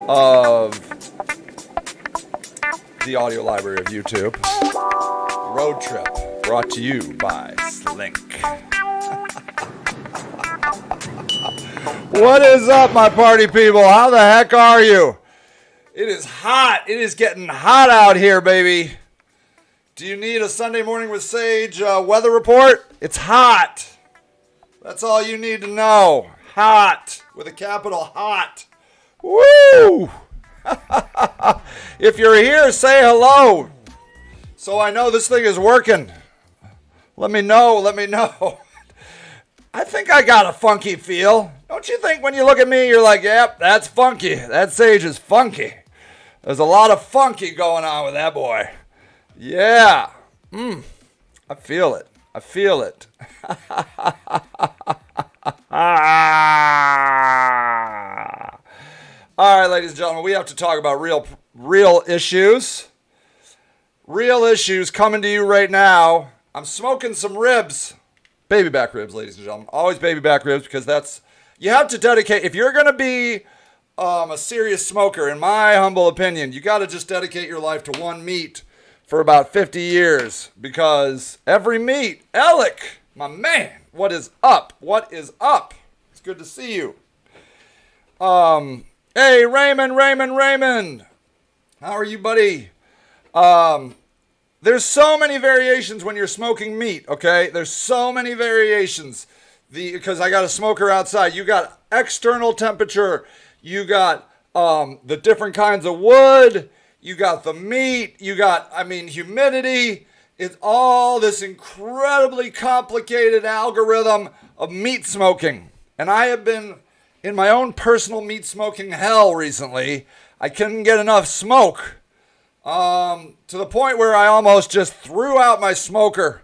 of the audio library of YouTube. Road Trip, brought to you by Slink. What is up, my party people? How the heck are you? It is hot. It is getting hot out here, baby. Do you need a Sunday morning with Sage weather report? It's hot. That's all you need to know. Hot. With a capital hot. Woo! If you're here, say hello. So I know this thing is working. Let me know. I think I got a funky feel. Don't you think when you look at me, you're like, yep, that's funky. That Sage is funky. There's a lot of funky going on with that boy. Yeah. I feel it. All right, ladies and gentlemen, we have to talk about real issues. Real issues coming to you right now. I'm smoking some ribs. Baby back ribs, ladies and gentlemen. Always baby back ribs, because you have to dedicate. If you're going to be a serious smoker, in my humble opinion, you got to just dedicate your life to one meat for about 50 years, because every meat, Alec, my man, what is up? It's good to see you. Hey, Raymond. How are you, buddy? There's so many variations when you're smoking meat, okay? There's so many variations. Because I got a smoker outside. You got external temperature. You got the different kinds of wood. You got the meat. You got, humidity. It's all this incredibly complicated algorithm of meat smoking. And I have been in my own personal meat smoking hell recently. I couldn't get enough smoke. To the point where I almost just threw out my smoker.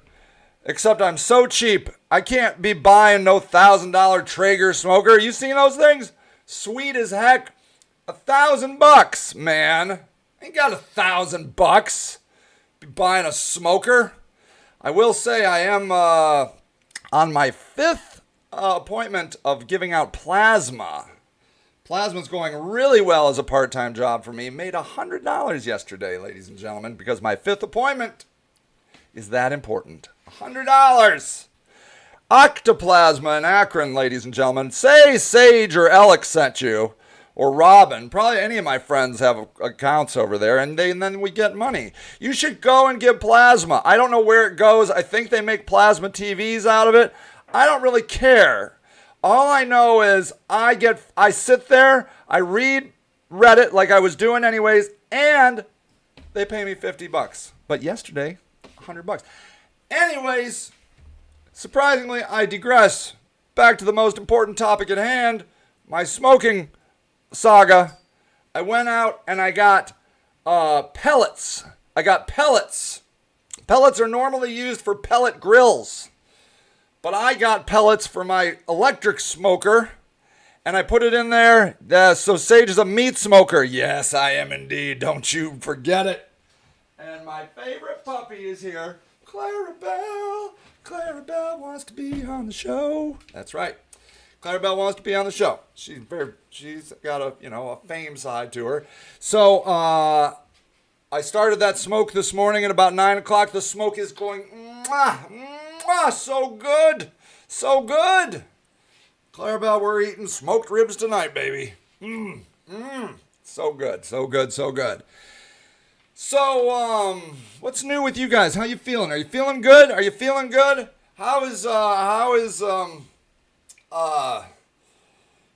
Except I'm so cheap. I can't be buying no $1,000 Traeger smoker. You seen those things? Sweet as heck. $1,000, man. Ain't got $1,000. Be buying a smoker. I will say I am on my 5th appointment of giving out plasma. Plasma's going really well as a part-time job for me. Made $100 yesterday, ladies and gentlemen, because my 5th appointment is that important. $100. Octoplasma in Akron, ladies and gentlemen. Say Sage or Alex sent you, or Robin. Probably any of my friends have accounts over there, and then we get money. You should go and give plasma. I don't know where it goes. I think they make plasma TVs out of it. I don't really care. All I know is I sit there, I read Reddit like I was doing anyways, and they pay me $50. But yesterday, $100. Anyways, surprisingly, I digress. Back to the most important topic at hand, my smoking saga. I went out and I got pellets. Pellets are normally used for pellet grills. But I got pellets for my electric smoker, and I put it in there. So Sage is a meat smoker. Yes, I am indeed. Don't you forget it. And my favorite puppy is here. Clarabelle. Clarabelle wants to be on the show. That's right. Clarabelle wants to be on the show. She's got a fame side to her. So I started that smoke this morning at about 9 o'clock. The smoke is going so good. Clarabelle, we're eating smoked ribs tonight, baby. So good. So, what's new with you guys? How you feeling? Are you feeling good? How is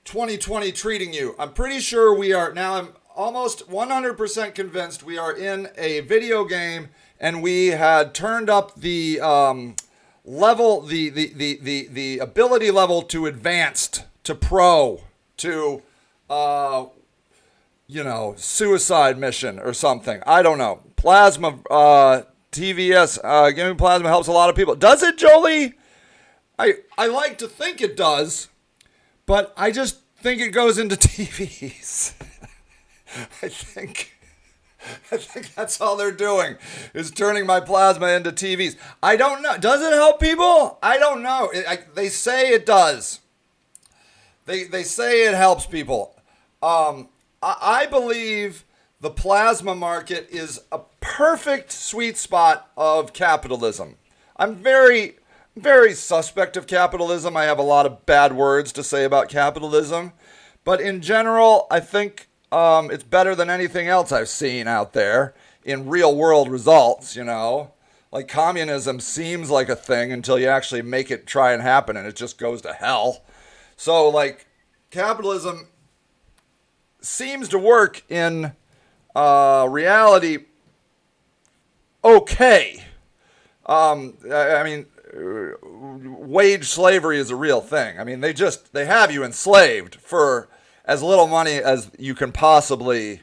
2020 treating you? I'm pretty sure we are now. I'm almost 100% convinced we are in a video game, and we had turned up the level, the ability level to advanced, to pro, to suicide mission or something. I don't know. Plasma, TVS, giving plasma helps a lot of people. Does it, Jolie? I like to think it does, but I just think it goes into TVs. I think that's all they're doing, is turning my plasma into TVs. I don't know. Does it help people? I don't know. They say it does. They say it helps people. I believe the plasma market is a perfect sweet spot of capitalism. I'm very suspect of capitalism. I have a lot of bad words to say about capitalism. But in general, I think it's better than anything else I've seen out there in real world results, you know. Like communism seems like a thing until you actually make it try and happen and it just goes to hell. So, like, capitalism seems to work in reality okay. I mean, wage slavery is a real thing. I mean, they have you enslaved for as little money as you can possibly.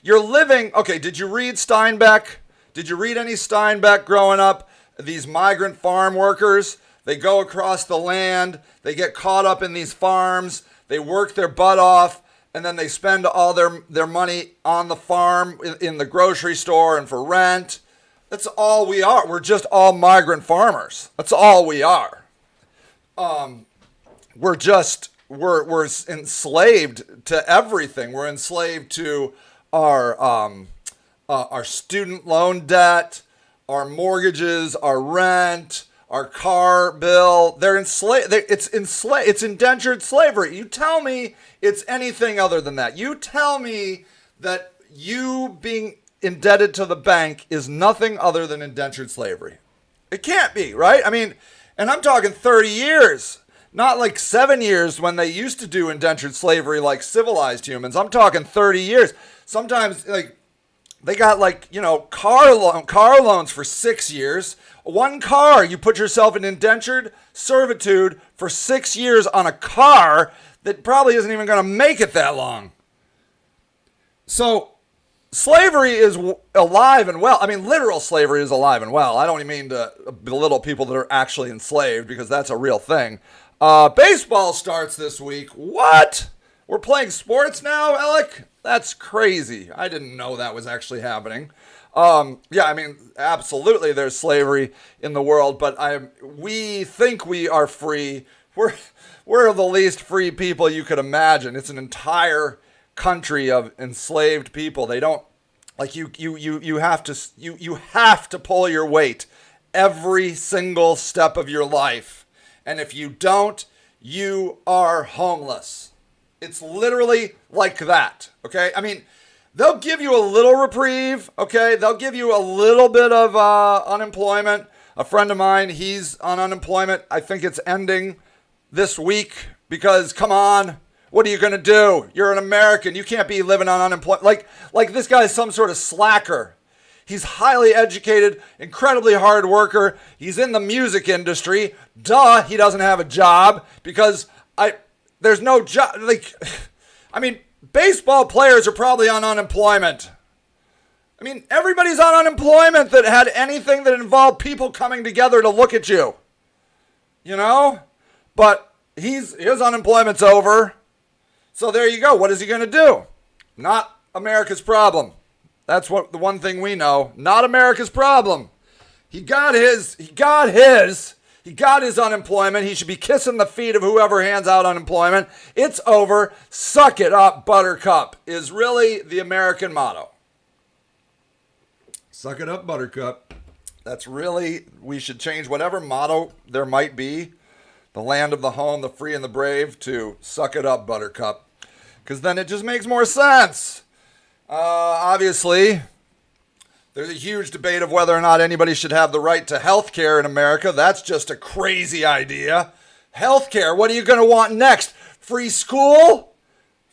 You're living. Okay, did you read Steinbeck? Did you read any Steinbeck growing up? These migrant farm workers, they go across the land, they get caught up in these farms, they work their butt off, and then they spend all their money on the farm, in the grocery store, and for rent. That's all we are. We're just all migrant farmers. That's all we are. We're enslaved to everything. We're enslaved to our student loan debt, our mortgages, our rent, our car bill. They're enslaved. It's indentured slavery. You tell me it's anything other than that. You tell me that you being indebted to the bank is nothing other than indentured slavery. It can't be, right? I mean, and I'm talking 30 years, not like 7 years when they used to do indentured slavery like civilized humans. I'm talking 30 years. Sometimes, like, they got, like, you know, car loans for 6 years. One car, you put yourself in indentured servitude for 6 years on a car that probably isn't even going to make it that long. So slavery is alive and well. I mean, literal slavery is alive and well. I don't even mean to belittle people that are actually enslaved, because that's a real thing. Baseball starts this week. What? We're playing sports now, Alec? That's crazy. I didn't know that was actually happening. Yeah, I mean, absolutely there's slavery in the world, but we think we are free. We're the least free people you could imagine. It's an entire country of enslaved people. They don't, like, you have to pull your weight every single step of your life. And if you don't, you are homeless. It's literally like that, okay? I mean, they'll give you a little reprieve, okay? They'll give you a little bit of unemployment. A friend of mine, he's on unemployment. I think it's ending this week because, come on, what are you going to do? You're an American. You can't be living on unemployment. Like this guy is some sort of slacker. He's highly educated, incredibly hard worker. He's in the music industry. Duh, he doesn't have a job because there's no job. Like, I mean, baseball players are probably on unemployment. I mean, everybody's on unemployment that had anything that involved people coming together to look at you. You know? But his unemployment's over. So there you go. What is he going to do? Not America's problem. That's what the one thing we know. Not America's problem. He got his unemployment. He should be kissing the feet of whoever hands out unemployment. It's over. Suck it up, Buttercup, is really the American motto. Suck it up, Buttercup. That's really, we should change whatever motto there might be. The land of the home, the free and the brave, to suck it up, Buttercup. Because then it just makes more sense. Obviously, there's a huge debate of whether or not anybody should have the right to health care in America. That's just a crazy idea. Health care, what are you going to want next? Free school?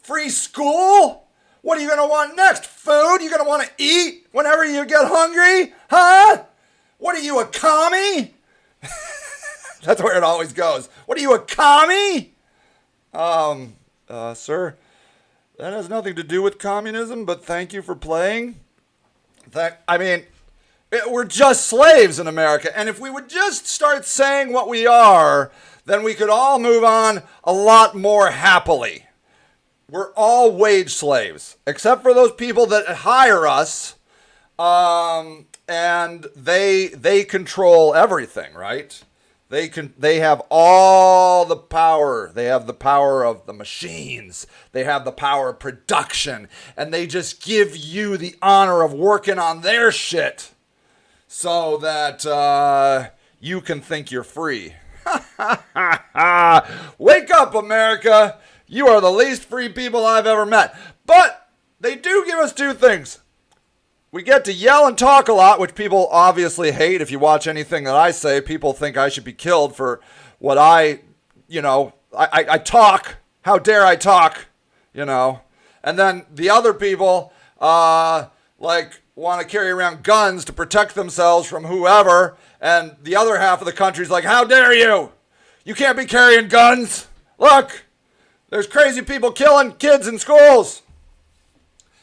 Free school? What are you going to want next? Food? You're going to want to eat whenever you get hungry? Huh? What are you, a commie? That's where it always goes. What are you, a commie? Sir, that has nothing to do with communism, but thank you for playing. We're just slaves in America. And if we would just start saying what we are, then we could all move on a lot more happily. We're all wage slaves, except for those people that hire us, and they control everything, right? They have all the power. They have the power of the machines. They have the power of production. And they just give you the honor of working on their shit so that you can think you're free. Wake up, America. You are the least free people I've ever met. But they do give us two things. We get to yell and talk a lot, which people obviously hate. If you watch anything that I say, people think I should be killed for what I talk. How dare I talk, And then the other people, want to carry around guns to protect themselves from whoever. And the other half of the country's like, how dare you? You can't be carrying guns. Look, there's crazy people killing kids in schools.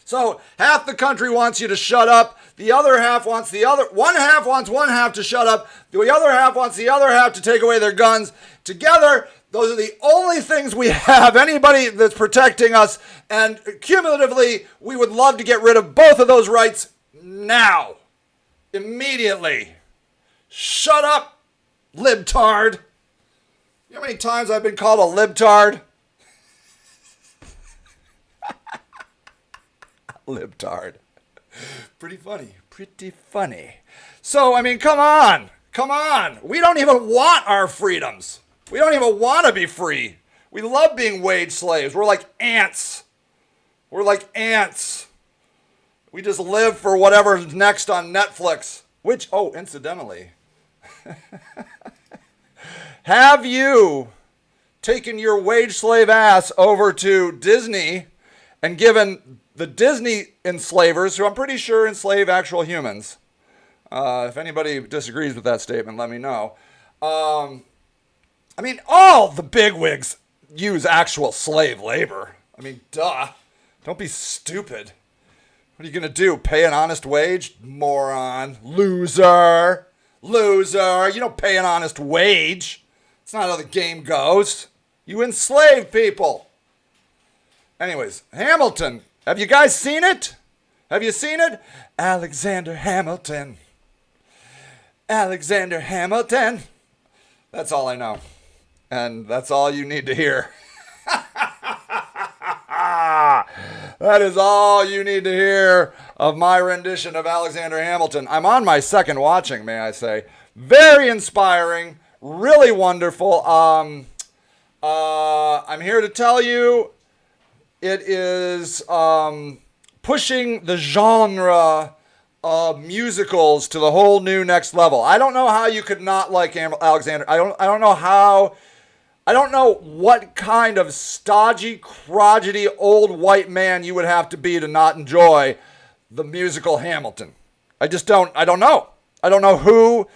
So half the country wants you to shut up. The other half wants one half wants one half to shut up. The other half wants the other half to take away their guns. Together, those are the only things we have, anybody that's protecting us. And cumulatively, we would love to get rid of both of those rights now. Immediately. Shut up, libtard. You know how many times I've been called a libtard? Libtard. Pretty funny. So, come on. We don't even want our freedoms. We don't even want to be free. We love being wage slaves. We're like ants. We just live for whatever's next on Netflix. Which, incidentally, have you taken your wage slave ass over to Disney and given the Disney enslavers, who I'm pretty sure enslave actual humans. If anybody disagrees with that statement, let me know. All the bigwigs use actual slave labor. Duh. Don't be stupid. What are you going to do? Pay an honest wage? Moron. Loser. You don't pay an honest wage. It's not how the game goes. You enslave people. Anyways, Hamilton. Have you guys seen it? Have you seen it? Alexander Hamilton. That's all I know. And that's all you need to hear. That is all you need to hear of my rendition of Alexander Hamilton. I'm on my second watching, may I say. Very inspiring. Really wonderful. I'm here to tell you, it is pushing the genre of musicals to the whole new next level. I don't know how you could not like Alexander. I don't know what kind of stodgy, crotchety old white man you would have to be to not enjoy the musical Hamilton. I don't know. I don't know who.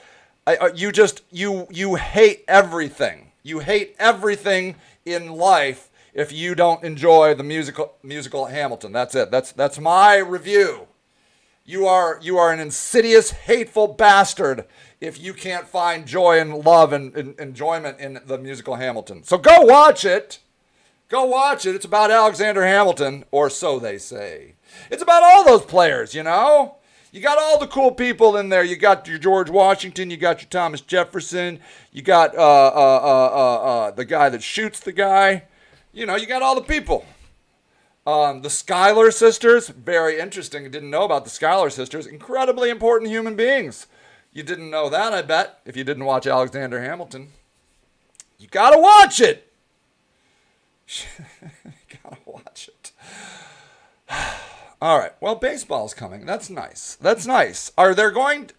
You hate everything. You hate everything in life if you don't enjoy the musical Hamilton. That's it. That's my review. You are an insidious, hateful bastard if you can't find joy and love and enjoyment in the musical Hamilton. So go watch it. It's about Alexander Hamilton, or so they say. It's about all those players, You got all the cool people in there. You got your George Washington. You got your Thomas Jefferson. You got the guy that shoots the guy. You got all the people. The Schuyler sisters, very interesting. I didn't know about the Schuyler sisters. Incredibly important human beings. You didn't know that, I bet, if you didn't watch Alexander Hamilton. You gotta watch it. You gotta watch it. All right. Well, baseball's coming. That's nice. Are they going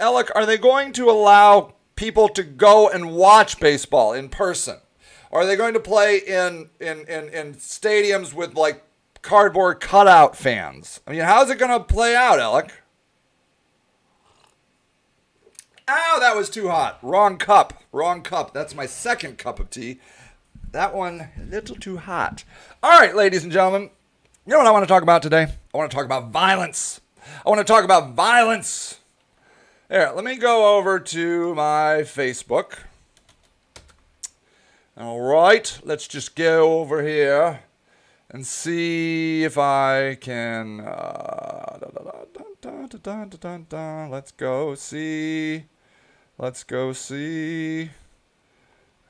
to allow people to go and watch baseball in person? Or are they going to play in stadiums with like cardboard cutout fans? How's it going to play out, Alec? Ow, that was too hot. Wrong cup. That's my second cup of tea. That one, a little too hot. All right, ladies and gentlemen. You know what I want to talk about today? I want to talk about violence. Here, let me go over to my Facebook. All right, let's just go over here and see if I can... Let's go see.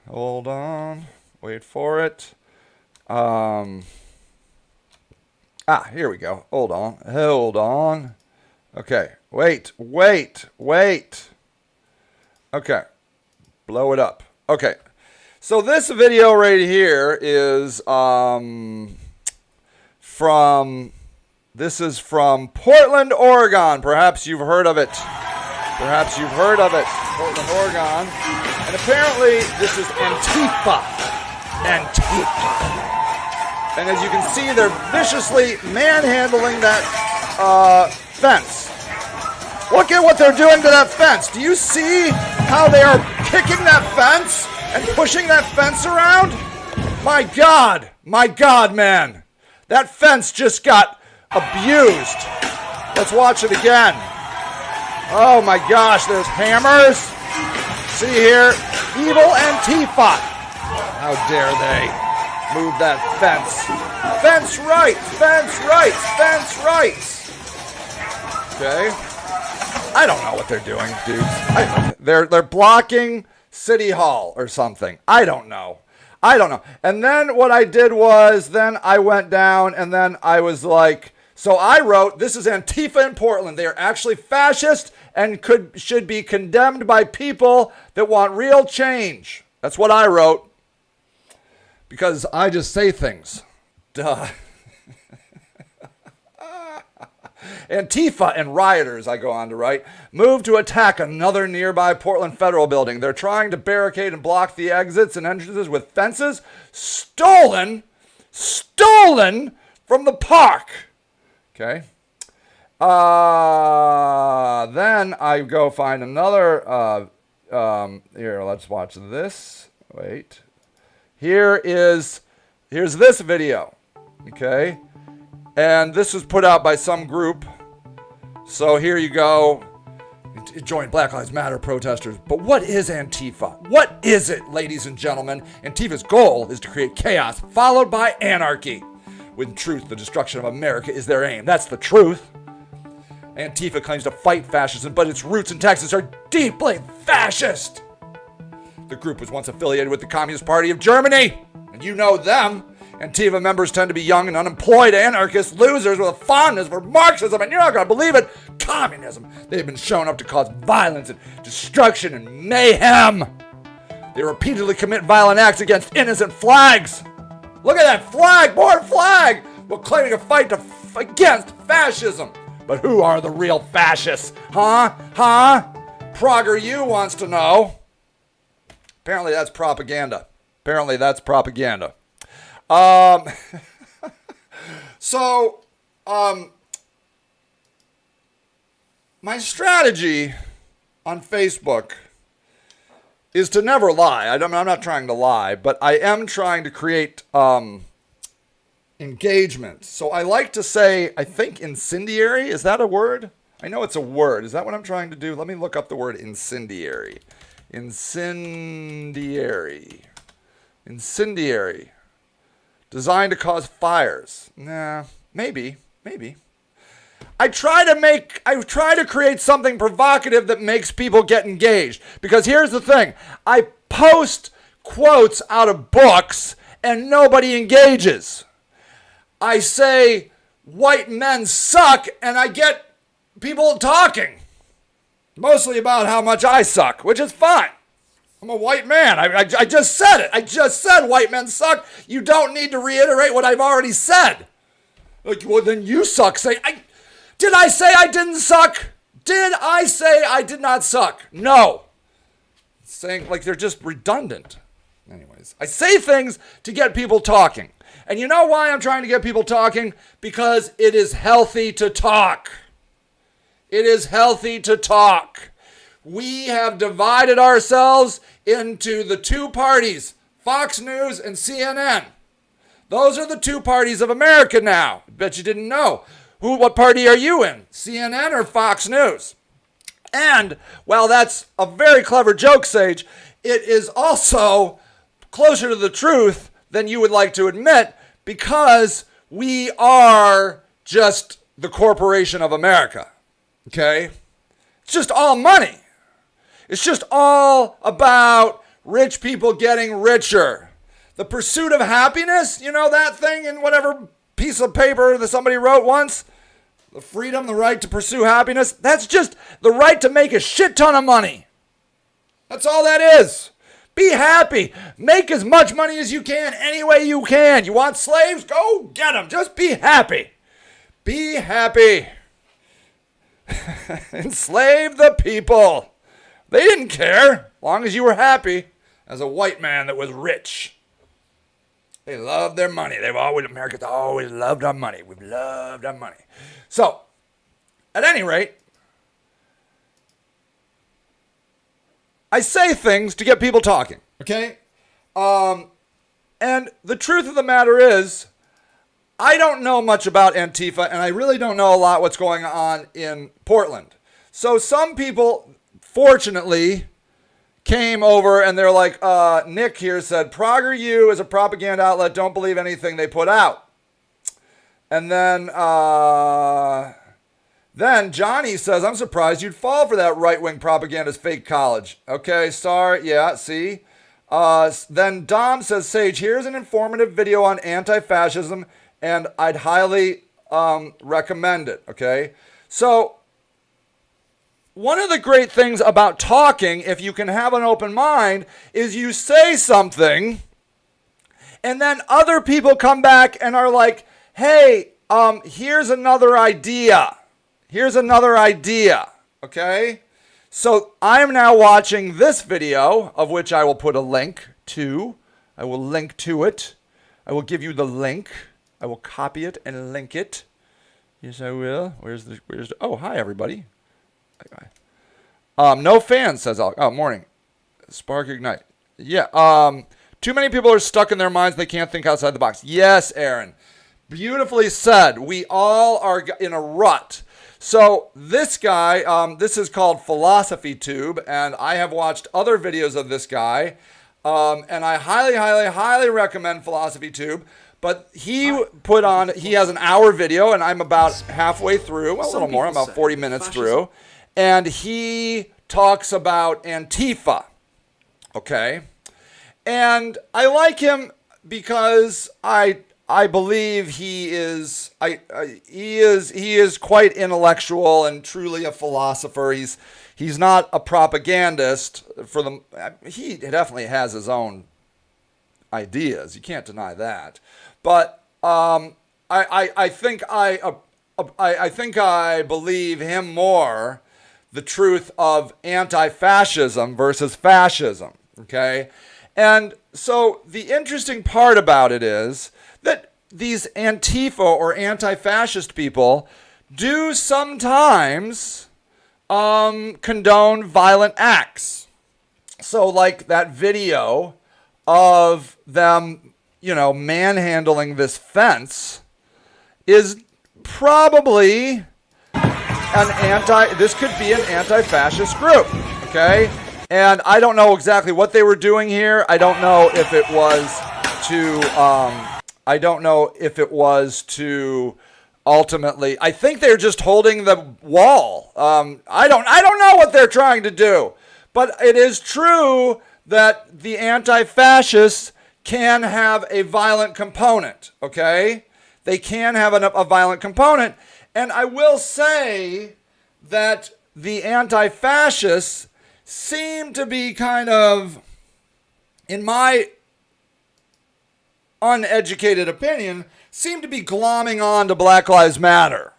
Hold on. Wait for it. Here we go. Hold on. Okay. Wait. Okay. Blow it up. Okay. So this video right here is from Portland, Oregon. Perhaps you've heard of it. Portland, Oregon. And apparently this is Antifa. And as you can see, they're viciously manhandling that fence. Look at what they're doing to that fence. Do you see how they are kicking that fence and pushing that fence around? My God, man. That fence just got abused. Let's watch it again. Oh my gosh, there's hammers. See here, evil Antifa. How dare they move that fence? Fence rights. Okay. I don't know what they're doing, dudes. They're blocking City Hall or something. I don't know. And then what I did was, then I went down and then I was like, so I wrote, this is Antifa in Portland. They are actually fascist and should be condemned by people that want real change. That's what I wrote. Because I just say things. Duh. Antifa and rioters, I go on to write, moved to attack another nearby Portland Federal building. They're trying to barricade and block the exits and entrances with fences stolen from the park. Okay. Then I go find another, here, let's watch this. Wait. Here's this video. Okay. And this was put out by some group. So here you go. Join Black Lives Matter protesters. But what is Antifa? What is it, ladies and gentlemen? Antifa's goal is to create chaos, followed by anarchy. When in truth, the destruction of America is their aim. That's the truth. Antifa claims to fight fascism, but its roots in Texas are deeply fascist. The group was once affiliated with the Communist Party of Germany. And you know them. Antifa members tend to be young and unemployed anarchist losers with a fondness for Marxism, and you're not going to believe it, communism. They've been shown up to cause violence and destruction and mayhem. They repeatedly commit violent acts against innocent flags. Look at that flag, more flag, while claiming a fight against fascism. But who are the real fascists? Huh? Prager U wants to know. Apparently that's propaganda. My strategy on Facebook is to never lie. I'm not trying to lie, but I am trying to create engagement. So I like to say, I think incendiary, is that a word? I know it's a word. Is that what I'm trying to do? Let me look up the word incendiary. Incendiary. Designed to cause fires. Nah, maybe. I try to create something provocative that makes people get engaged. Because here's the thing. I post quotes out of books and nobody engages. I say white men suck and I get people talking. Mostly about how much I suck, which is fine. I'm a white man. I just said it. I just said white men suck. You don't need to reiterate what I've already said. Like, well, then you suck. Did I say I didn't suck? Did I say I did not suck? No. Saying, like, they're just redundant. Anyways, I say things to get people talking. And you know why I'm trying to get people talking? Because it is healthy to talk. We have divided ourselves into the two parties, Fox News and CNN. Those are the two parties of America now. I bet you didn't know. What party are you in? CNN or Fox News? And while that's a very clever joke, Sage, it is also closer to the truth than you would like to admit, because we are just the corporation of America. Okay? It's just all money. It's just all about rich people getting richer. The pursuit of happiness, you know that thing in whatever piece of paper that somebody wrote once? The freedom, the right to pursue happiness, that's just the right to make a shit ton of money. That's all that is. Be happy. Make as much money as you can, any way you can. You want slaves? Go get them. Just be happy. Be happy. Enslave the people. They didn't care, as long as you were happy, as a white man that was rich. They loved their money. Americans always loved our money. We've loved our money. So, at any rate, I say things to get people talking, okay? And the truth of the matter is, I don't know much about Antifa, and I really don't know a lot what's going on in Portland. So some people, fortunately, came over and they're like, Nick here said, Prager U is a propaganda outlet. Don't believe anything they put out. And then Johnny says, I'm surprised you'd fall for that right-wing propagandist fake college. Okay, sorry. Yeah, see? Then Dom says, Sage, here's an informative video on anti-fascism, and I'd highly recommend it. Okay? So, one of the great things about talking, if you can have an open mind, is you say something, and then other people come back and are like, hey, here's another idea. Here's another idea, okay? So I am now watching this video, of which I will put a link to. I will link to it. I will give you the link. I will copy it and link it. Yes, I will. Oh, hi, everybody. No fans, says Al. Oh, morning. Spark Ignite. Yeah, too many people are stuck in their minds. They can't think outside the box. Yes, Aaron. Beautifully said. We all are in a rut. So this guy, this is called Philosophy Tube, and I have watched other videos of this guy, and I highly, highly, highly recommend Philosophy Tube. But he has an hour video, and I'm about halfway through, a little more, I'm about 40 minutes through, and he talks about Antifa, okay? And I like him because I believe he is quite intellectual and truly a philosopher. He's not a propagandist for them. He definitely has his own ideas. You can't deny that. But I think I believe him more the truth of anti-fascism versus fascism. Okay, and so the interesting part about it is that these Antifa or anti-fascist people do sometimes condone violent acts. So like that video of them, manhandling this fence is probably this could be an anti-fascist group, okay? And I don't know exactly what they were doing here. I don't know if it was to ultimately, I think they're just holding the wall. I don't know what they're trying to do. But it is true that the anti-fascists can have a violent component, okay? They can have a violent component. And I will say that the anti-fascists seem to be kind of, in my uneducated opinion, seem to be glomming on to Black Lives Matter.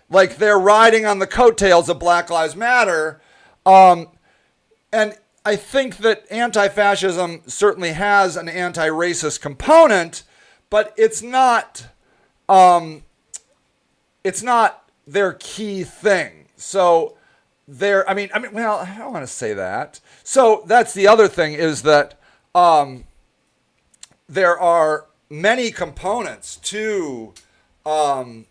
Like they're riding on the coattails of Black Lives Matter. And I think that anti-fascism certainly has an anti-racist component, but it's not their key thing. So well, I don't want to say that. So that's the other thing is that there are many components to the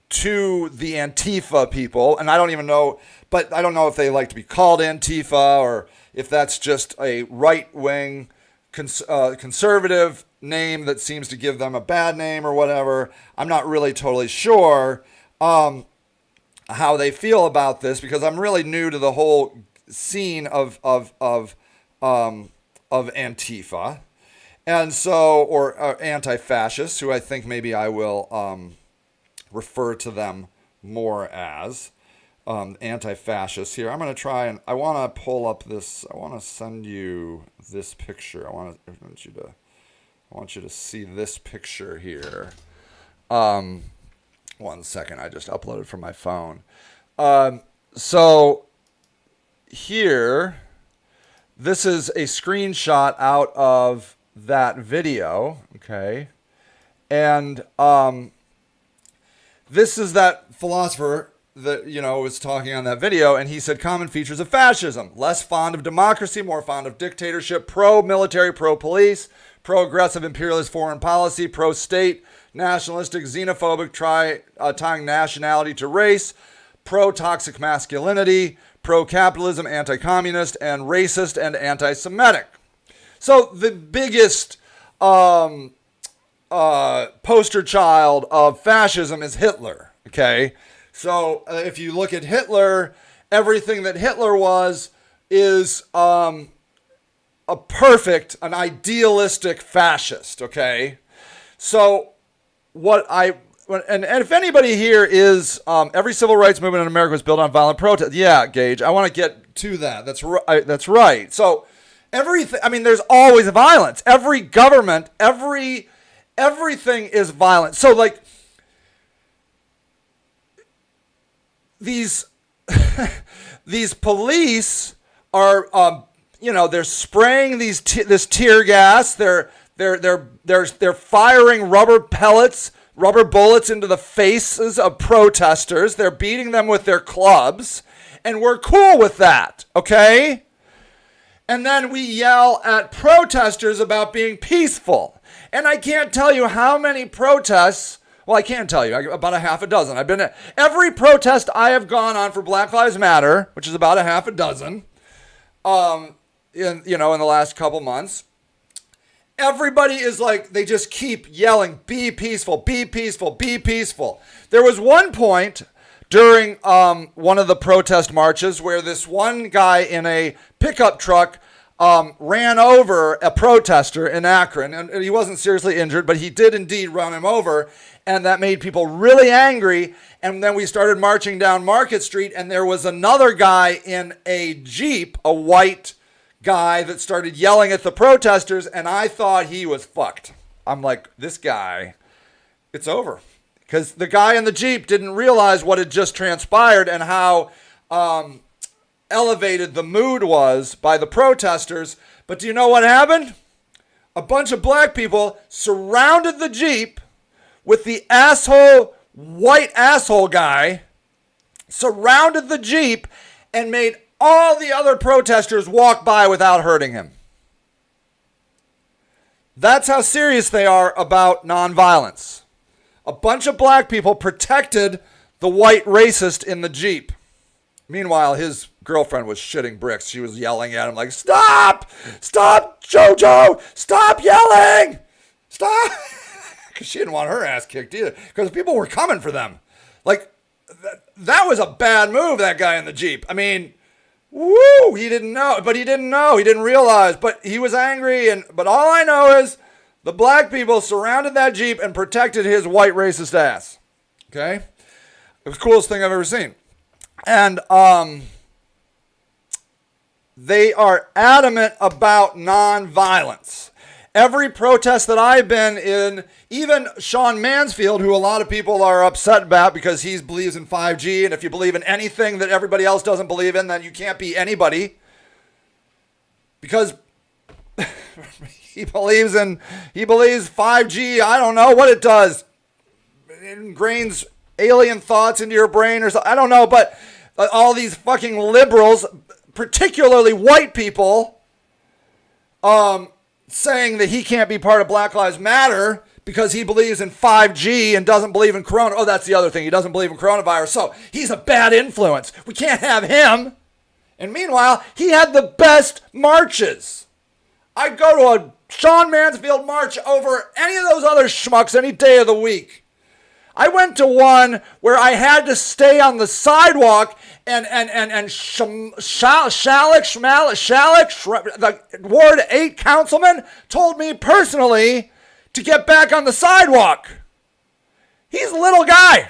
Antifa people, and I don't even know, but I don't know if they like to be called Antifa or if that's just a right-wing conservative name that seems to give them a bad name or whatever. I'm not really totally sure how they feel about this because I'm really new to the whole scene of Antifa, and so, or anti-fascists, who I think maybe I will refer to them more as anti-fascists. Here, I'm going to try and I want to pull up this. I want to send you this picture. I want you to see this picture here. 1 second, I just uploaded from my phone. So here, this is a screenshot out of that video, okay? And this is that philosopher that, was talking on that video, and he said common features of fascism: less fond of democracy, more fond of dictatorship, pro-military, pro-police, pro-aggressive imperialist foreign policy, pro-state, nationalistic, xenophobic, tying nationality to race, pro-toxic masculinity, pro-capitalism, anti-communist, and racist and anti-Semitic. So the biggest poster child of fascism is Hitler, okay? So if you look at Hitler, everything that Hitler was is an idealistic fascist, okay? So and if anybody here is, every civil rights movement in America was built on violent protest. Yeah, Gage, I want to get to that. That's right. That's right. So everything, there's always violence. Every government, everything is violent. So like these police are, they're spraying this tear gas. They're firing rubber bullets into the faces of protesters. They're beating them with their clubs, and we're cool with that, okay? And then we yell at protesters about being peaceful. And I can't tell you how many protests, well, I can tell you, about a half a dozen. I've been at every protest I have gone on for Black Lives Matter, which is about a half a dozen, in the last couple months. Everybody is like, they just keep yelling, be peaceful, be peaceful, be peaceful. There was one point during one of the protest marches where this one guy in a pickup truck ran over a protester in Akron. And he wasn't seriously injured, but he did indeed run him over. And that made people really angry. And then we started marching down Market Street, and there was another guy in a Jeep, a white guy, that started yelling at the protesters, and I thought he was fucked. I'm like, this guy, it's over. Because the guy in the Jeep didn't realize what had just transpired and how elevated the mood was by the protesters. But do you know what happened? A bunch of black people surrounded the Jeep with the white asshole guy, surrounded the Jeep and made all the other protesters walk by without hurting him. That's how serious they are about nonviolence. A bunch of black people protected the white racist in the Jeep. Meanwhile, his girlfriend was shitting bricks. She was yelling at him like, stop! Stop, JoJo! Stop yelling! Stop! Because she didn't want her ass kicked either. Because people were coming for them. Like, that was a bad move, that guy in the Jeep. Woo! He didn't know. He didn't realize. But he was angry. But all I know is the black people surrounded that Jeep and protected his white racist ass. Okay? It was the coolest thing I've ever seen. And they are adamant about nonviolence. Every protest that I've been in, even Sean Mansfield, who a lot of people are upset about because he believes in 5G, and if you believe in anything that everybody else doesn't believe in, then you can't be anybody. Because he believes 5G, I don't know what it does. It ingrains alien thoughts into your brain or something. I don't know, but all these fucking liberals, particularly white people, saying that he can't be part of Black Lives Matter because he believes in 5G and doesn't believe in corona. Oh, that's the other thing. He doesn't believe in coronavirus. So he's a bad influence. We can't have him. And meanwhile, he had the best marches. I'd go to a Sean Mansfield march over any of those other schmucks any day of the week. I went to one where I had to stay on the sidewalk and the Ward 8 councilman told me personally to get back on the sidewalk. He's a little guy.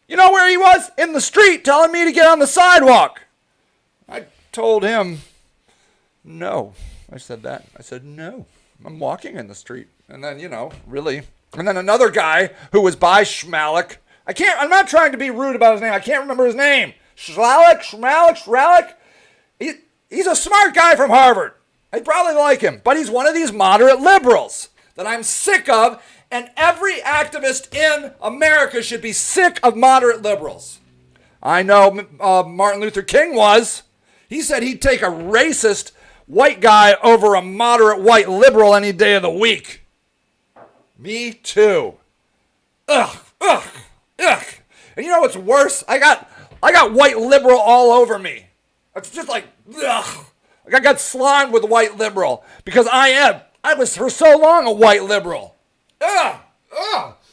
You know where he was? In the street telling me to get on the sidewalk. I told him, no. I said that. I said, no, I'm walking in the street. And then, really. And then another guy who was by Schmalik. I'm not trying to be rude about his name. I can't remember his name. Schmalik. He's a smart guy from Harvard. I'd probably like him. But he's one of these moderate liberals that I'm sick of. And every activist in America should be sick of moderate liberals. I know Martin Luther King was. He said he'd take a racist white guy over a moderate white liberal any day of the week. Me too. Ugh. And you know what's worse? I got white liberal all over me. It's just like, ugh. Like I got slimed with white liberal because I was for so long a white liberal.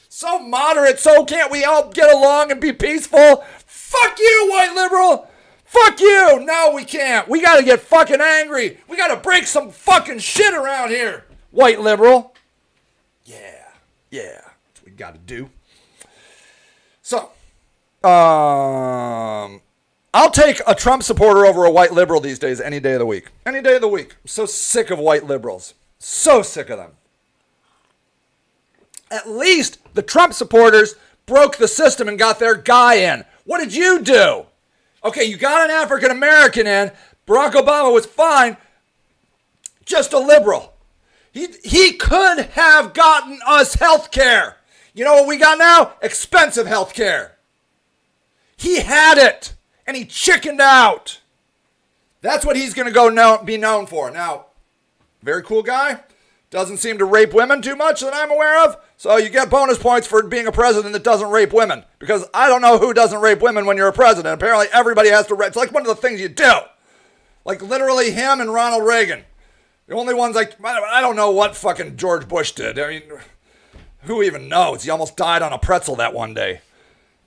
So moderate, so can't we all get along and be peaceful? Fuck you, white liberal. Fuck you. No, we can't. We got to get fucking angry. We got to break some fucking shit around here, white liberal. Yeah, that's what we got to do. So, I'll take a Trump supporter over a white liberal these days any day of the week. Any day of the week. I'm so sick of white liberals. So sick of them. At least the Trump supporters broke the system and got their guy in. What did you do? Okay, you got an African American in. Barack Obama was fine. Just a liberal. He could have gotten us health care. You know what we got now? Expensive health care. He had it, and he chickened out. That's what he's going to be known for. Now, very cool guy. Doesn't seem to rape women too much that I'm aware of. So you get bonus points for being a president that doesn't rape women. Because I don't know who doesn't rape women when you're a president. Apparently everybody has to rape. It's like one of the things you do. Like literally him and Ronald Reagan. The only ones I don't know what fucking George Bush did. I mean, who even knows? He almost died on a pretzel that one day.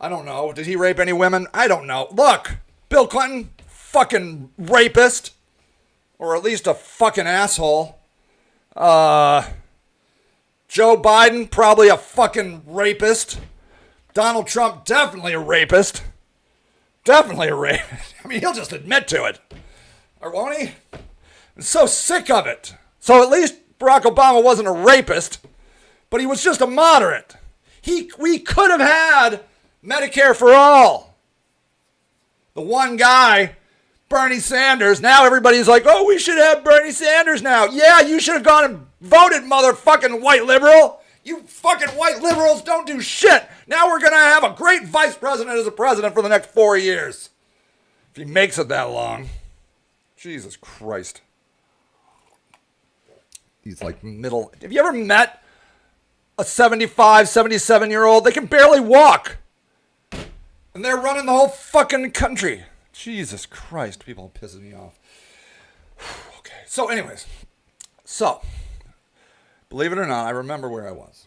I don't know. Did he rape any women? I don't know. Look, Bill Clinton, fucking rapist. Or at least a fucking asshole. Joe Biden, probably a fucking rapist. Donald Trump, definitely a rapist. Definitely a rapist. I mean, he'll just admit to it. Or won't he? I'm so sick of it. So at least Barack Obama wasn't a rapist, but he was just a moderate. We could have had Medicare for all. The one guy, Bernie Sanders, now everybody's like, oh, we should have Bernie Sanders now. Yeah, you should have gone and voted, motherfucking white liberal. You fucking white liberals don't do shit. Now we're going to have a great vice president as a president for the next 4 years. If he makes it that long. Jesus Christ. He's like middle. Have you ever met a 75, 77-year-old? They can barely walk. And they're running the whole fucking country. Jesus Christ, people are pissing me off. Okay, so anyways. So, believe it or not, I remember where I was.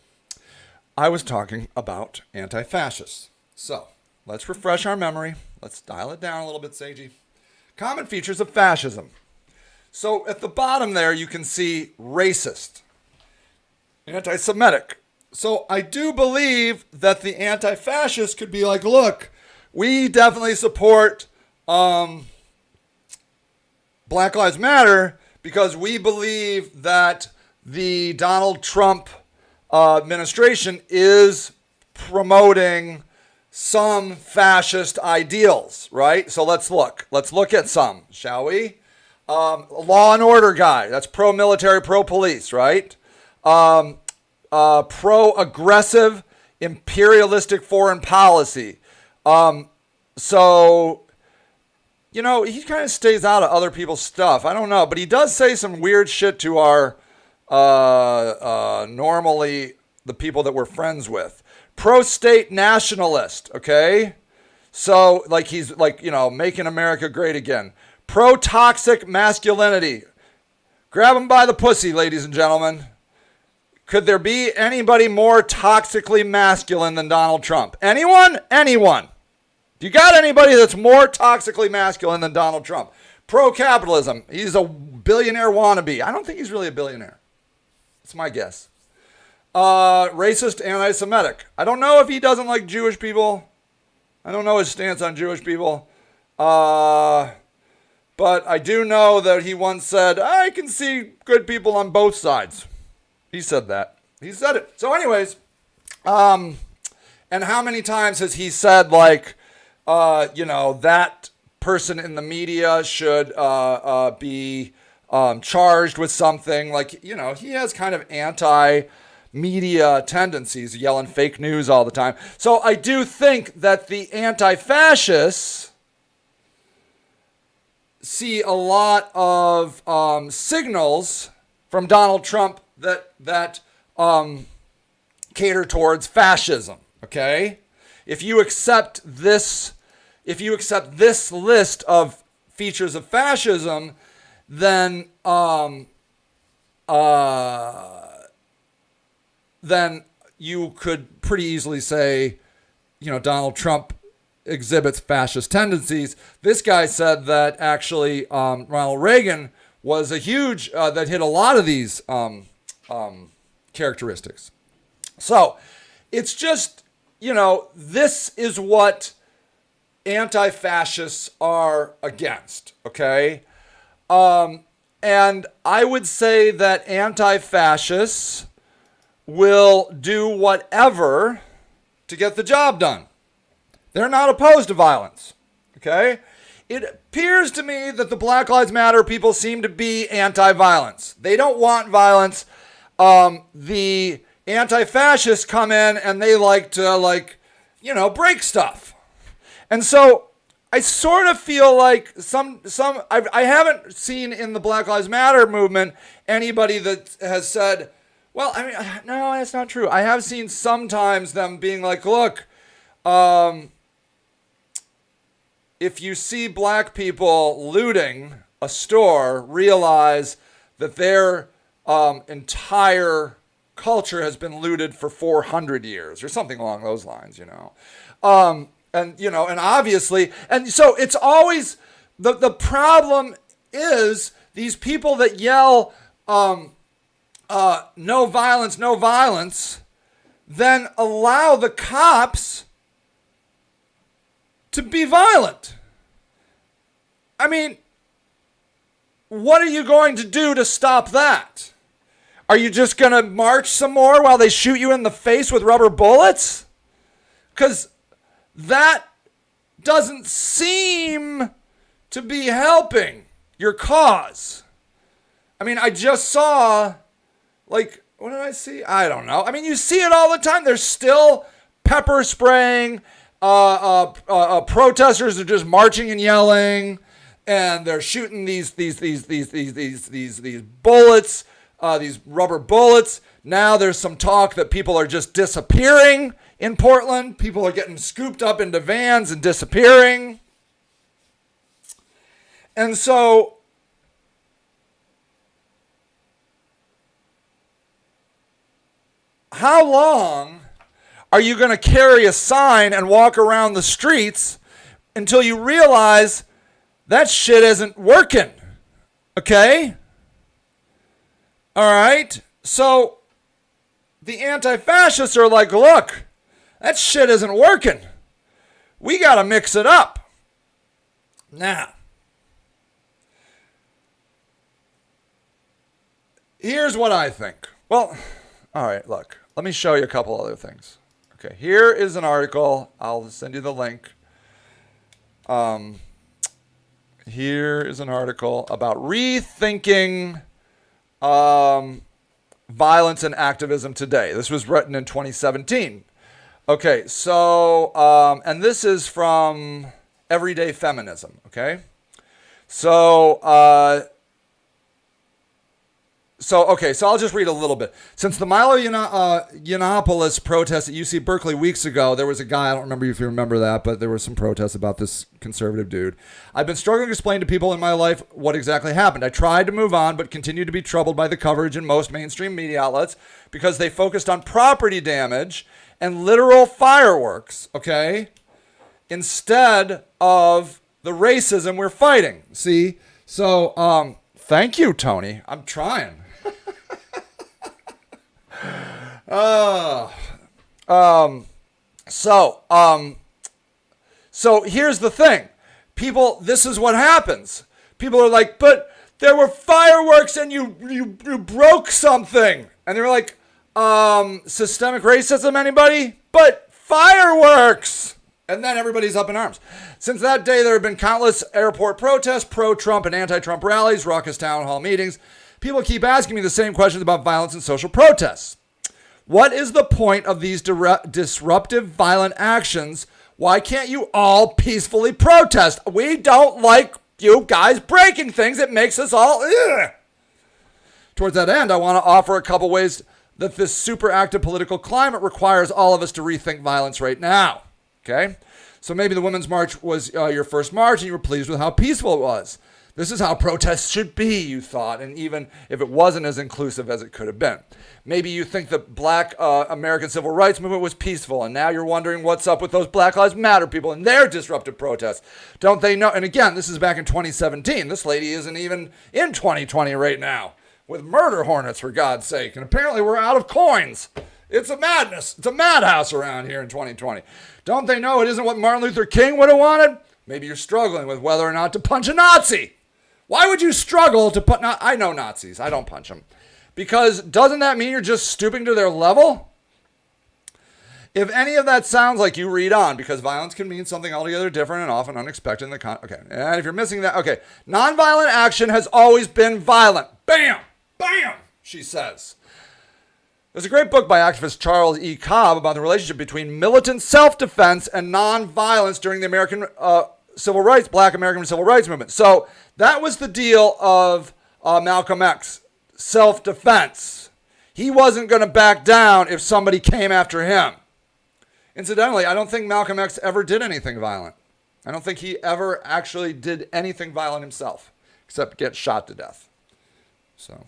I was talking about anti-fascists. So, let's refresh our memory. Let's dial it down a little bit, Seiji. Common features of fascism. So, at the bottom there, you can see racist, anti-Semitic. So, I do believe that the anti-fascists could be like, look, we definitely support Black Lives Matter because we believe that the Donald Trump administration is promoting some fascist ideals, right? So let's look. Let's look at some, shall we? Law and order guy. That's pro-military, pro-police, right? Pro-aggressive, imperialistic foreign policy. So, you know, he kind of stays out of other people's stuff. I don't know, but he does say some weird shit to our normally the people that we're friends with. Pro-state nationalist, okay? So, like, he's, like, you know, making America great again. Pro-toxic masculinity. Grab him by the pussy, ladies and gentlemen. Could there be anybody more toxically masculine than Donald Trump? Anyone? Anyone? Do you got anybody that's more toxically masculine than Donald Trump? Pro-capitalism. He's a billionaire wannabe. I don't think he's really a billionaire. That's my guess. Racist, anti-Semitic. I don't know if he doesn't like Jewish people. I don't know his stance on Jewish people. But I do know that he once said, I can see good people on both sides. He said that. He said it. So anyways, and how many times has he said, like, that person in the media should be charged with something? Like, he has kind of anti-media tendencies, yelling fake news all the time. So I do think that the anti-fascists see a lot of signals from Donald Trump that cater towards fascism. Okay, if you accept this list of features of fascism, then you could pretty easily say, Donald Trump exhibits fascist tendencies. This guy said that actually Ronald Reagan was a huge, that hit a lot of these characteristics. So it's just, this is what anti-fascists are against, okay? And I would say that anti-fascists will do whatever to get the job done. They're not opposed to violence, okay? It appears to me that the Black Lives Matter people seem to be anti-violence. They don't want violence. The anti-fascists come in and they like to, break stuff. And so I sort of feel like I haven't seen in the Black Lives Matter movement anybody that has said, well, I mean, no, that's not true. I have seen sometimes them being like, look, if you see black people looting a store, realize that their entire culture has been looted for 400 years or something along those lines, and obviously, and so it's always, the problem is these people that yell, no violence, then allow the cops to be violent. I mean, what are you going to do to stop that? Are you just going to march some more while they shoot you in the face with rubber bullets? Because that doesn't seem to be helping your cause. I mean, I just saw, what did I see? I don't know. I mean, you see it all the time. There's still pepper spraying. Protesters are just marching and yelling, and they're shooting these bullets, these rubber bullets. Now there's some talk that people are just disappearing in Portland. People are getting scooped up into vans and disappearing. And so how long are you going to carry a sign and walk around the streets until you realize that shit isn't working? Okay? All right? So the anti-fascists are like, look, that shit isn't working. We got to mix it up. Now, here's what I think. Well, all right, look, let me show you a couple other things. Okay, here is an article. I'll send you the link. Here is an article about rethinking violence and activism today. This was written in 2017. Okay, so, and this is from Everyday Feminism, okay? So So I'll just read a little bit. Since the Milo Yiannopoulos protest at UC Berkeley weeks ago, there was a guy, I don't remember if you remember that, but there were some protests about this conservative dude. I've been struggling to explain to people in my life what exactly happened. I tried to move on, but continued to be troubled by the coverage in most mainstream media outlets because they focused on property damage and literal fireworks, okay, instead of the racism we're fighting. See? So, thank you, Tony. I'm trying. So here's the thing. People, this is what happens. People are like, but there were fireworks and you broke something. And they're like, systemic racism, anybody? But fireworks! And then everybody's up in arms. Since that day, there have been countless airport protests, pro-Trump and anti-Trump rallies, raucous town hall meetings. People keep asking me the same questions about violence and social protests. What is the point of these disruptive, violent actions? Why can't you all peacefully protest? We don't like you guys breaking things. It makes us all... Ugh. Towards that end, I want to offer a couple ways that this super active political climate requires all of us to rethink violence right now. Okay? So maybe the Women's March was your first march and you were pleased with how peaceful it was. This is how protests should be, you thought, and even if it wasn't as inclusive as it could have been. Maybe you think the Black American Civil Rights Movement was peaceful, and now you're wondering what's up with those Black Lives Matter people and their disruptive protests. Don't they know? And again, this is back in 2017. This lady isn't even in 2020 right now with murder hornets, for God's sake. And apparently we're out of coins. It's a madness. It's a madhouse around here in 2020. Don't they know it isn't what Martin Luther King would have wanted? Maybe you're struggling with whether or not to punch a Nazi. Why would you struggle to put... I know Nazis. I don't punch them. Because doesn't that mean you're just stooping to their level? If any of that sounds like you, read on, because violence can mean something altogether different and often unexpected in the okay. And if you're missing that, okay. Nonviolent action has always been violent. Bam! Bam! She says. There's a great book by activist Charles E. Cobb about the relationship between militant self-defense and nonviolence during the American Black American Civil Rights Movement. So that was the deal of Malcolm X, self-defense. He wasn't going to back down if somebody came after him. Incidentally, I don't think Malcolm X ever did anything violent. I don't think he ever actually did anything violent himself, except get shot to death. So,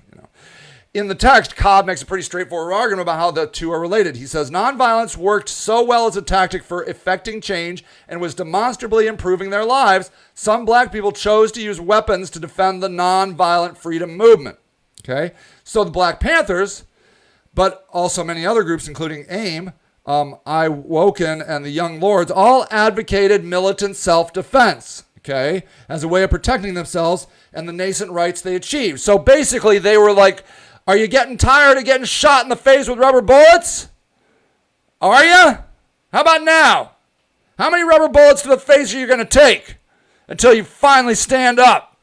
In the text, Cobb makes a pretty straightforward argument about how the two are related. He says, nonviolence worked so well as a tactic for effecting change and was demonstrably improving their lives. Some black people chose to use weapons to defend the nonviolent freedom movement. Okay? So the Black Panthers, but also many other groups, including AIM, I Woken, and the Young Lords, all advocated militant self-defense, okay, as a way of protecting themselves and the nascent rights they achieved. So basically, they were like, are you getting tired of getting shot in the face with rubber bullets? Are you? How about now? How many rubber bullets to the face are you going to take until you finally stand up?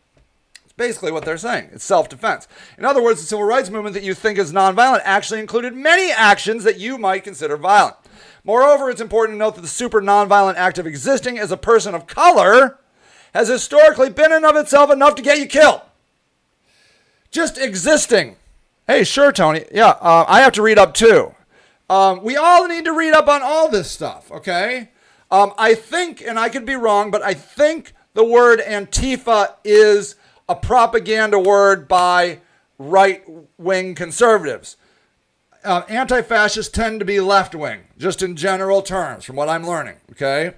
It's basically what they're saying. It's self-defense. In other words, the civil rights movement that you think is nonviolent actually included many actions that you might consider violent. Moreover, it's important to note that the super nonviolent act of existing as a person of color has historically been in of itself enough to get you killed. Just existing. Hey, sure, Tony. Yeah, I have to read up too. We all need to read up on all this stuff, okay? I think, and I could be wrong, but I think the word Antifa is a propaganda word by right-wing conservatives. Antifascists tend to be left-wing, just in general terms, from what I'm learning, okay?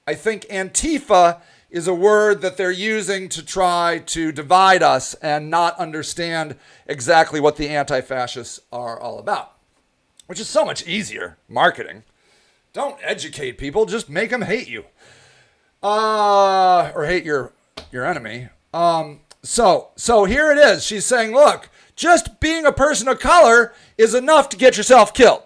I think Antifa is a word that they're using to try to divide us and not understand exactly what the anti-fascists are all about, which is so much easier marketing. Don't educate people, just make them hate you. Or hate your enemy. So here it is. She's saying, look, just being a person of color is enough to get yourself killed.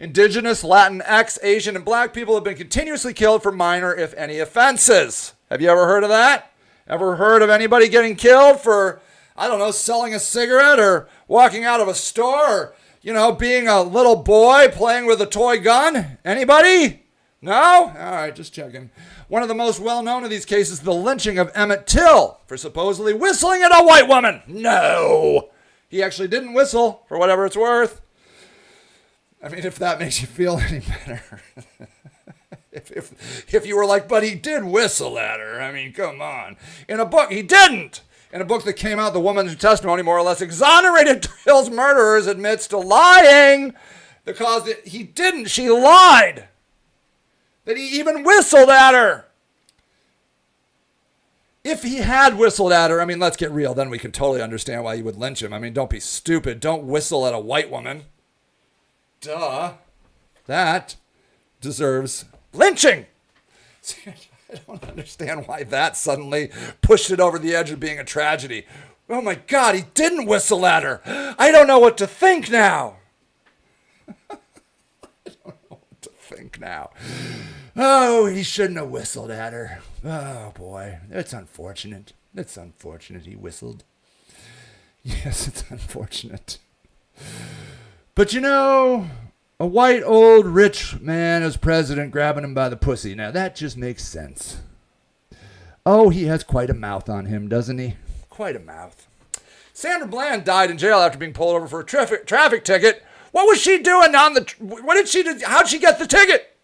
Indigenous, Latinx, Asian, and black people have been continuously killed for minor, if any, offenses. Have you ever heard of that? Ever heard of anybody getting killed for, I don't know, selling a cigarette or walking out of a store or, being a little boy playing with a toy gun? Anybody? No? All right, just checking. One of the most well-known of these cases is the lynching of Emmett Till for supposedly whistling at a white woman. No. He actually didn't whistle, for whatever it's worth. I mean, if that makes you feel any better. if you were like, but he did whistle at her. I mean, come on. In a book, he didn't. In a book that came out, the woman's testimony more or less exonerated Hill's murderers, admits to lying. The cause that he didn't. She lied. That he even whistled at her. If he had whistled at her, I mean, let's get real. Then we can totally understand why you would lynch him. I mean, don't be stupid. Don't whistle at a white woman. Duh. That deserves lynching. I don't understand why that suddenly pushed it over the edge of being a tragedy. Oh my God, he didn't whistle at her. I don't know what to think now. I don't know what to think now. Oh, he shouldn't have whistled at her. Oh boy, it's unfortunate. It's unfortunate he whistled. Yes, it's unfortunate. But you know, a white, old, rich man as president grabbing him by the pussy. Now, that just makes sense. Oh, he has quite a mouth on him, doesn't he? Quite a mouth. Sandra Bland died in jail after being pulled over for a traffic ticket. What was she doing what did she do? How'd she get the ticket?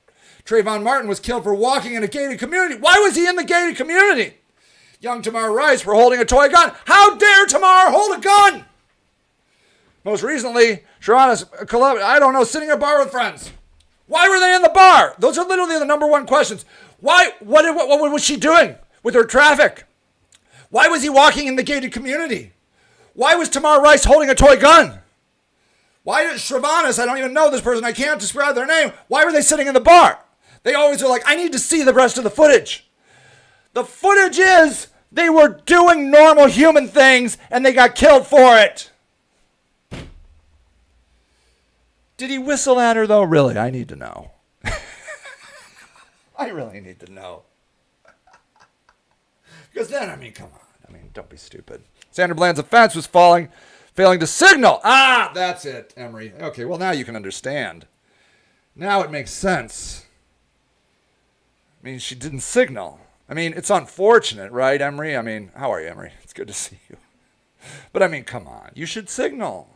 Trayvon Martin was killed for walking in a gated community. Why was he in the gated community? Young Tamar Rice for holding a toy gun. How dare Tamar hold a gun? Most recently, Sharona's, I don't know, sitting in a bar with friends. Why were they in the bar? Those are literally the number one questions. Why? What was she doing with her traffic? Why was he walking in the gated community? Why was Tamar Rice holding a toy gun? Why did Shravanas, I don't even know this person, I can't describe their name. Why were they sitting in the bar? They always are like, I need to see the rest of the footage. The footage is they were doing normal human things and they got killed for it. Did he whistle at her, though? Really, I need to know. I really need to know. Because then, I mean, come on. I mean, don't be stupid. Sandra Bland's offense was failing to signal. Ah, that's it, Emery. Okay, well, now you can understand. Now it makes sense. I mean, she didn't signal. I mean, it's unfortunate, right, Emery? I mean, how are you, Emery? It's good to see you. But, I mean, come on. You should signal.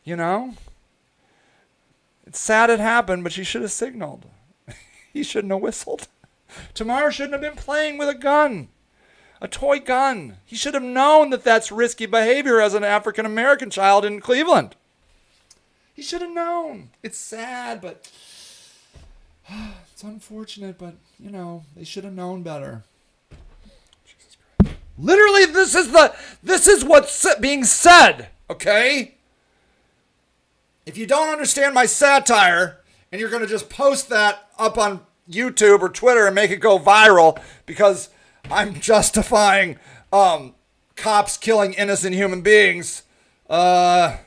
You know? It's sad it happened, but she should have signaled. He shouldn't have whistled. Tamar shouldn't have been playing with a gun. A toy gun. He should have known that that's risky behavior as an African-American child in Cleveland. He should have known. It's sad, but it's unfortunate, but, you know, they should have known better. Jesus Christ. Literally, this is what's being said, okay? If you don't understand my satire, and you're going to just post that up on YouTube or Twitter and make it go viral because I'm justifying cops killing innocent human beings, well,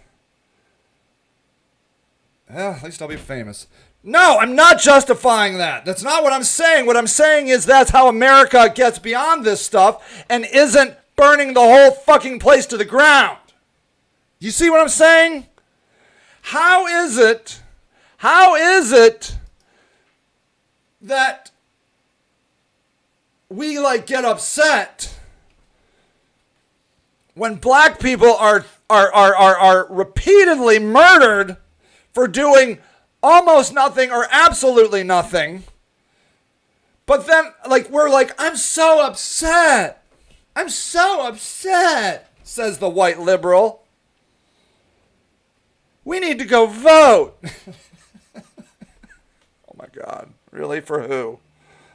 at least I'll be famous. No, I'm not justifying that. That's not what I'm saying. What I'm saying is that's how America gets beyond this stuff and isn't burning the whole fucking place to the ground. You see what I'm saying? How is it that we like get upset when black people are repeatedly murdered for doing almost nothing or absolutely nothing? But then we're like, I'm so upset, says the white liberal. We need to go vote. Oh my God. Really? For who?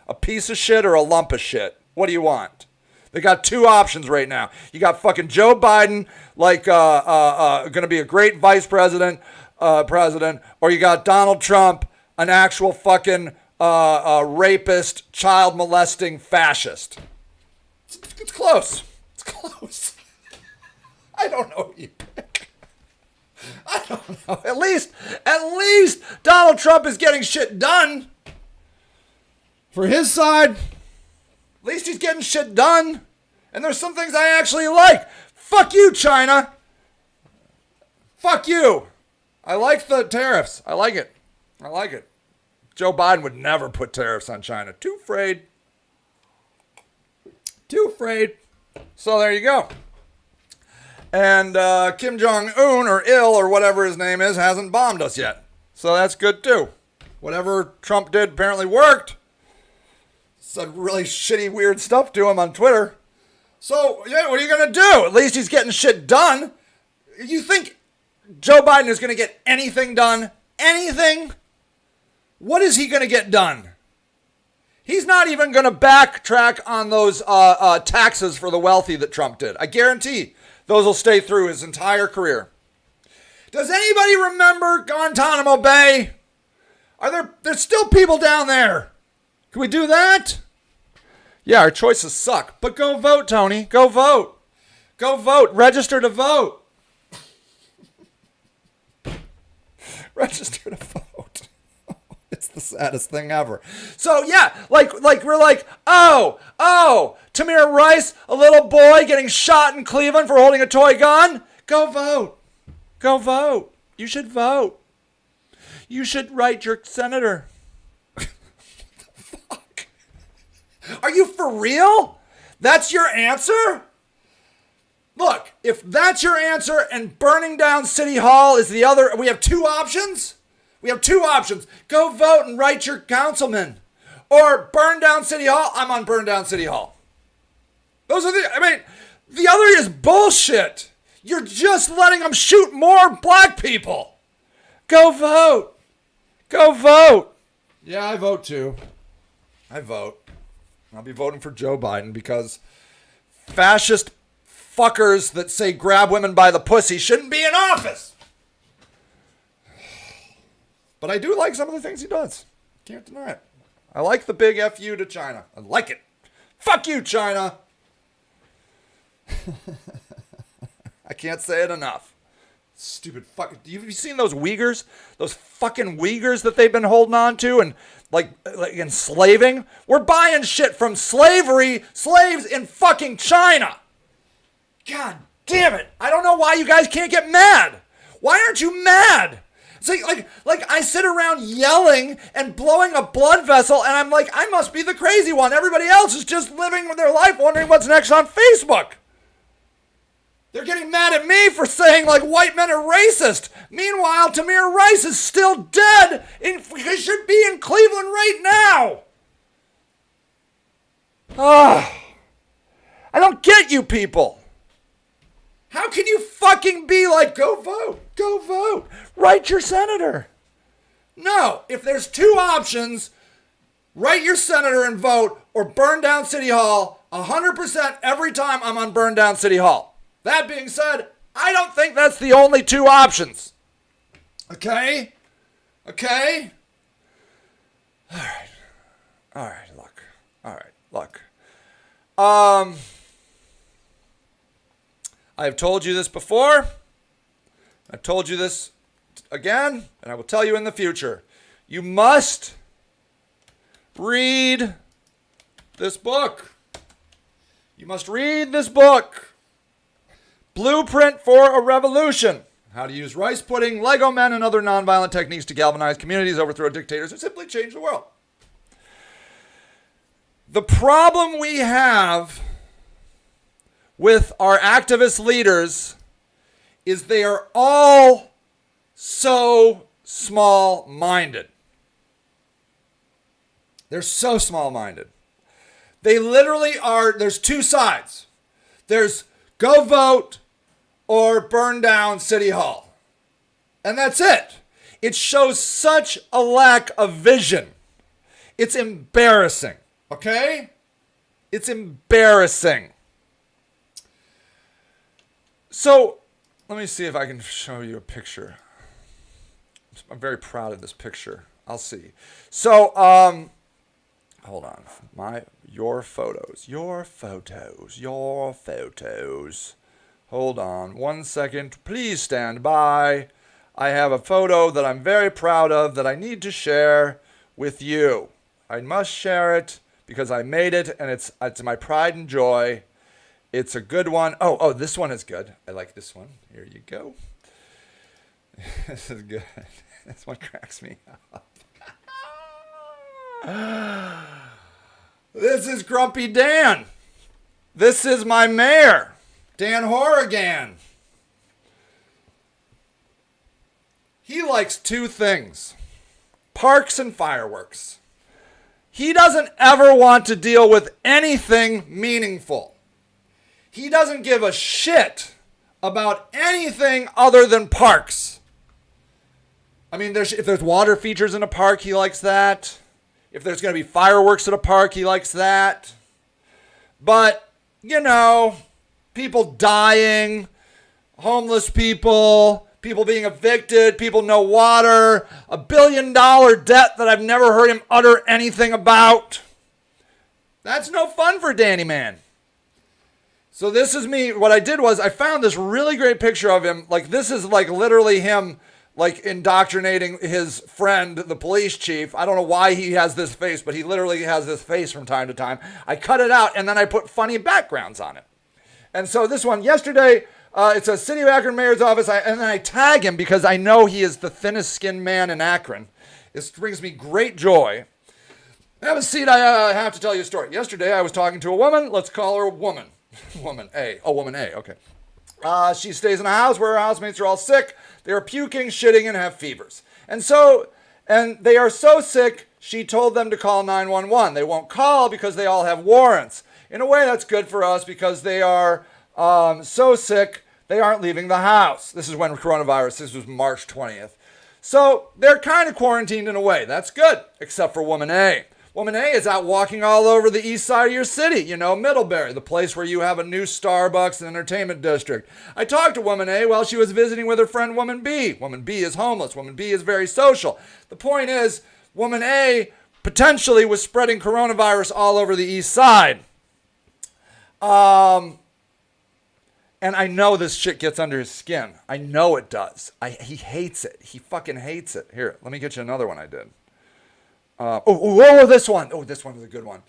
A piece of shit or a lump of shit? What do you want? They got two options right now. You got fucking Joe Biden, going to be a great vice president, or you got Donald Trump, an actual fucking rapist, child molesting fascist. It's close. It's close. I don't know who you pick. I don't know. At least Donald Trump is getting shit done. For his side, at least he's getting shit done. And there's some things I actually like. Fuck you, China. Fuck you. I like the tariffs. I like it. Joe Biden would never put tariffs on China. Too afraid. So there you go. And Kim Jong-un or or whatever his name is hasn't bombed us yet. So that's good too. Whatever Trump did apparently worked. Said really shitty, weird stuff to him on Twitter. So, yeah, what are you going to do? At least he's getting shit done. You think Joe Biden is going to get anything done? Anything? What is he going to get done? He's not even going to backtrack on those taxes for the wealthy that Trump did. I guarantee those will stay through his entire career. Does anybody remember Guantanamo Bay? There's still people down there. Can we do that? Yeah, our choices suck. But go vote, Tony. Go vote. Go vote. Register to vote. Register to vote. It's the saddest thing ever. So yeah, like we're like, oh, Tamir Rice, a little boy getting shot in Cleveland for holding a toy gun. Go vote. Go vote. You should vote. You should write your senator. What the fuck? Are you for real? That's your answer? Look, if that's your answer and burning down City Hall is the other, we have two options. We have two options. Go vote and write your councilman. Or burn down City Hall. I'm on burn down City Hall. The other is bullshit. You're just letting them shoot more black people. Go vote. Go vote. Yeah, I vote too. I vote. I'll be voting for Joe Biden because fascist fuckers that say grab women by the pussy shouldn't be in office. But I do like some of the things he does. Can't deny it. I like the big FU to China. I like it. Fuck you, China. I can't say it enough. Stupid fuck. Have you seen those Uyghurs? Those fucking Uyghurs that they've been holding on to and like enslaving? We're buying shit from slaves in fucking China. God damn it. I don't know why you guys can't get mad. Why aren't you mad? It's like I sit around yelling and blowing a blood vessel and I'm like, I must be the crazy one. Everybody else is just living their life wondering what's next on Facebook. They're getting mad at me for saying like white men are racist. Meanwhile, Tamir Rice is still dead. He should be in Cleveland right now. I don't get you people. How can you fucking be like, go vote, write your senator? No, if there's two options, write your senator and vote or burn down City Hall 100% every time I'm on burn down City Hall. That being said, I don't think that's the only two options. Okay? Okay? All right, look. I've told you this before. I've told you this again, and I will tell you in the future. You must read this book. You must read this book. Blueprint for a Revolution. How to use rice pudding, Lego men, and other nonviolent techniques to galvanize communities, overthrow dictators, or simply change the world. The problem we have with our activist leaders is they are all so small-minded. They're so small-minded. They literally are, there's two sides. There's go vote or burn down City Hall. And that's it. It shows such a lack of vision. It's embarrassing, okay? It's embarrassing. So, let me see if I can show you a picture. I'm very proud of this picture. I'll see. So, hold on. Your photos. Hold on 1 second. Please stand by. I have a photo that I'm very proud of that I need to share with you. I must share it because I made it and it's my pride and joy. It's a good one. Oh, this one is good. I like this one. Here you go. This is good. This one cracks me up. This is Grumpy Dan. This is my mayor, Dan Horrigan. He likes two things: parks and fireworks. He doesn't ever want to deal with anything meaningful. He doesn't give a shit about anything other than parks. I mean, if there's water features in a park, he likes that. If there's going to be fireworks at a park, he likes that. But, you know, people dying, homeless people, people being evicted, people no water, $1 billion debt that I've never heard him utter anything about. That's no fun for Danny Man. So this is me. What I did was I found this really great picture of him. Like, this is like literally him like indoctrinating his friend, the police chief. I don't know why he has this face, but he literally has this face from time to time. I cut it out and then I put funny backgrounds on it. And so this one yesterday, it's a City of Akron Mayor's office, and then I tag him because I know he is the thinnest skinned man in Akron. This brings me great joy. Have a seat. I have to tell you a story. Yesterday I was talking to a woman. Let's call her woman. Woman A. Oh, woman A. Okay. She stays in a house where her housemates are all sick. They are puking, shitting, and have fevers. And they are so sick, she told them to call 911. They won't call because they all have warrants. In a way, that's good for us because they are so sick, they aren't leaving the house. This is when coronavirus, this was March 20th. So they're kind of quarantined in a way. That's good, except for woman A. Woman A is out walking all over the east side of your city, you know, Middlebury, the place where you have a new Starbucks and entertainment district. I talked to Woman A while she was visiting with her friend Woman B. Woman B is homeless. Woman B is very social. The point is, Woman A potentially was spreading coronavirus all over the east side. And I know this shit gets under his skin. I know it does. He hates it. He fucking hates it. Here, let me get you another one I did. This one. Oh, this one is a good one.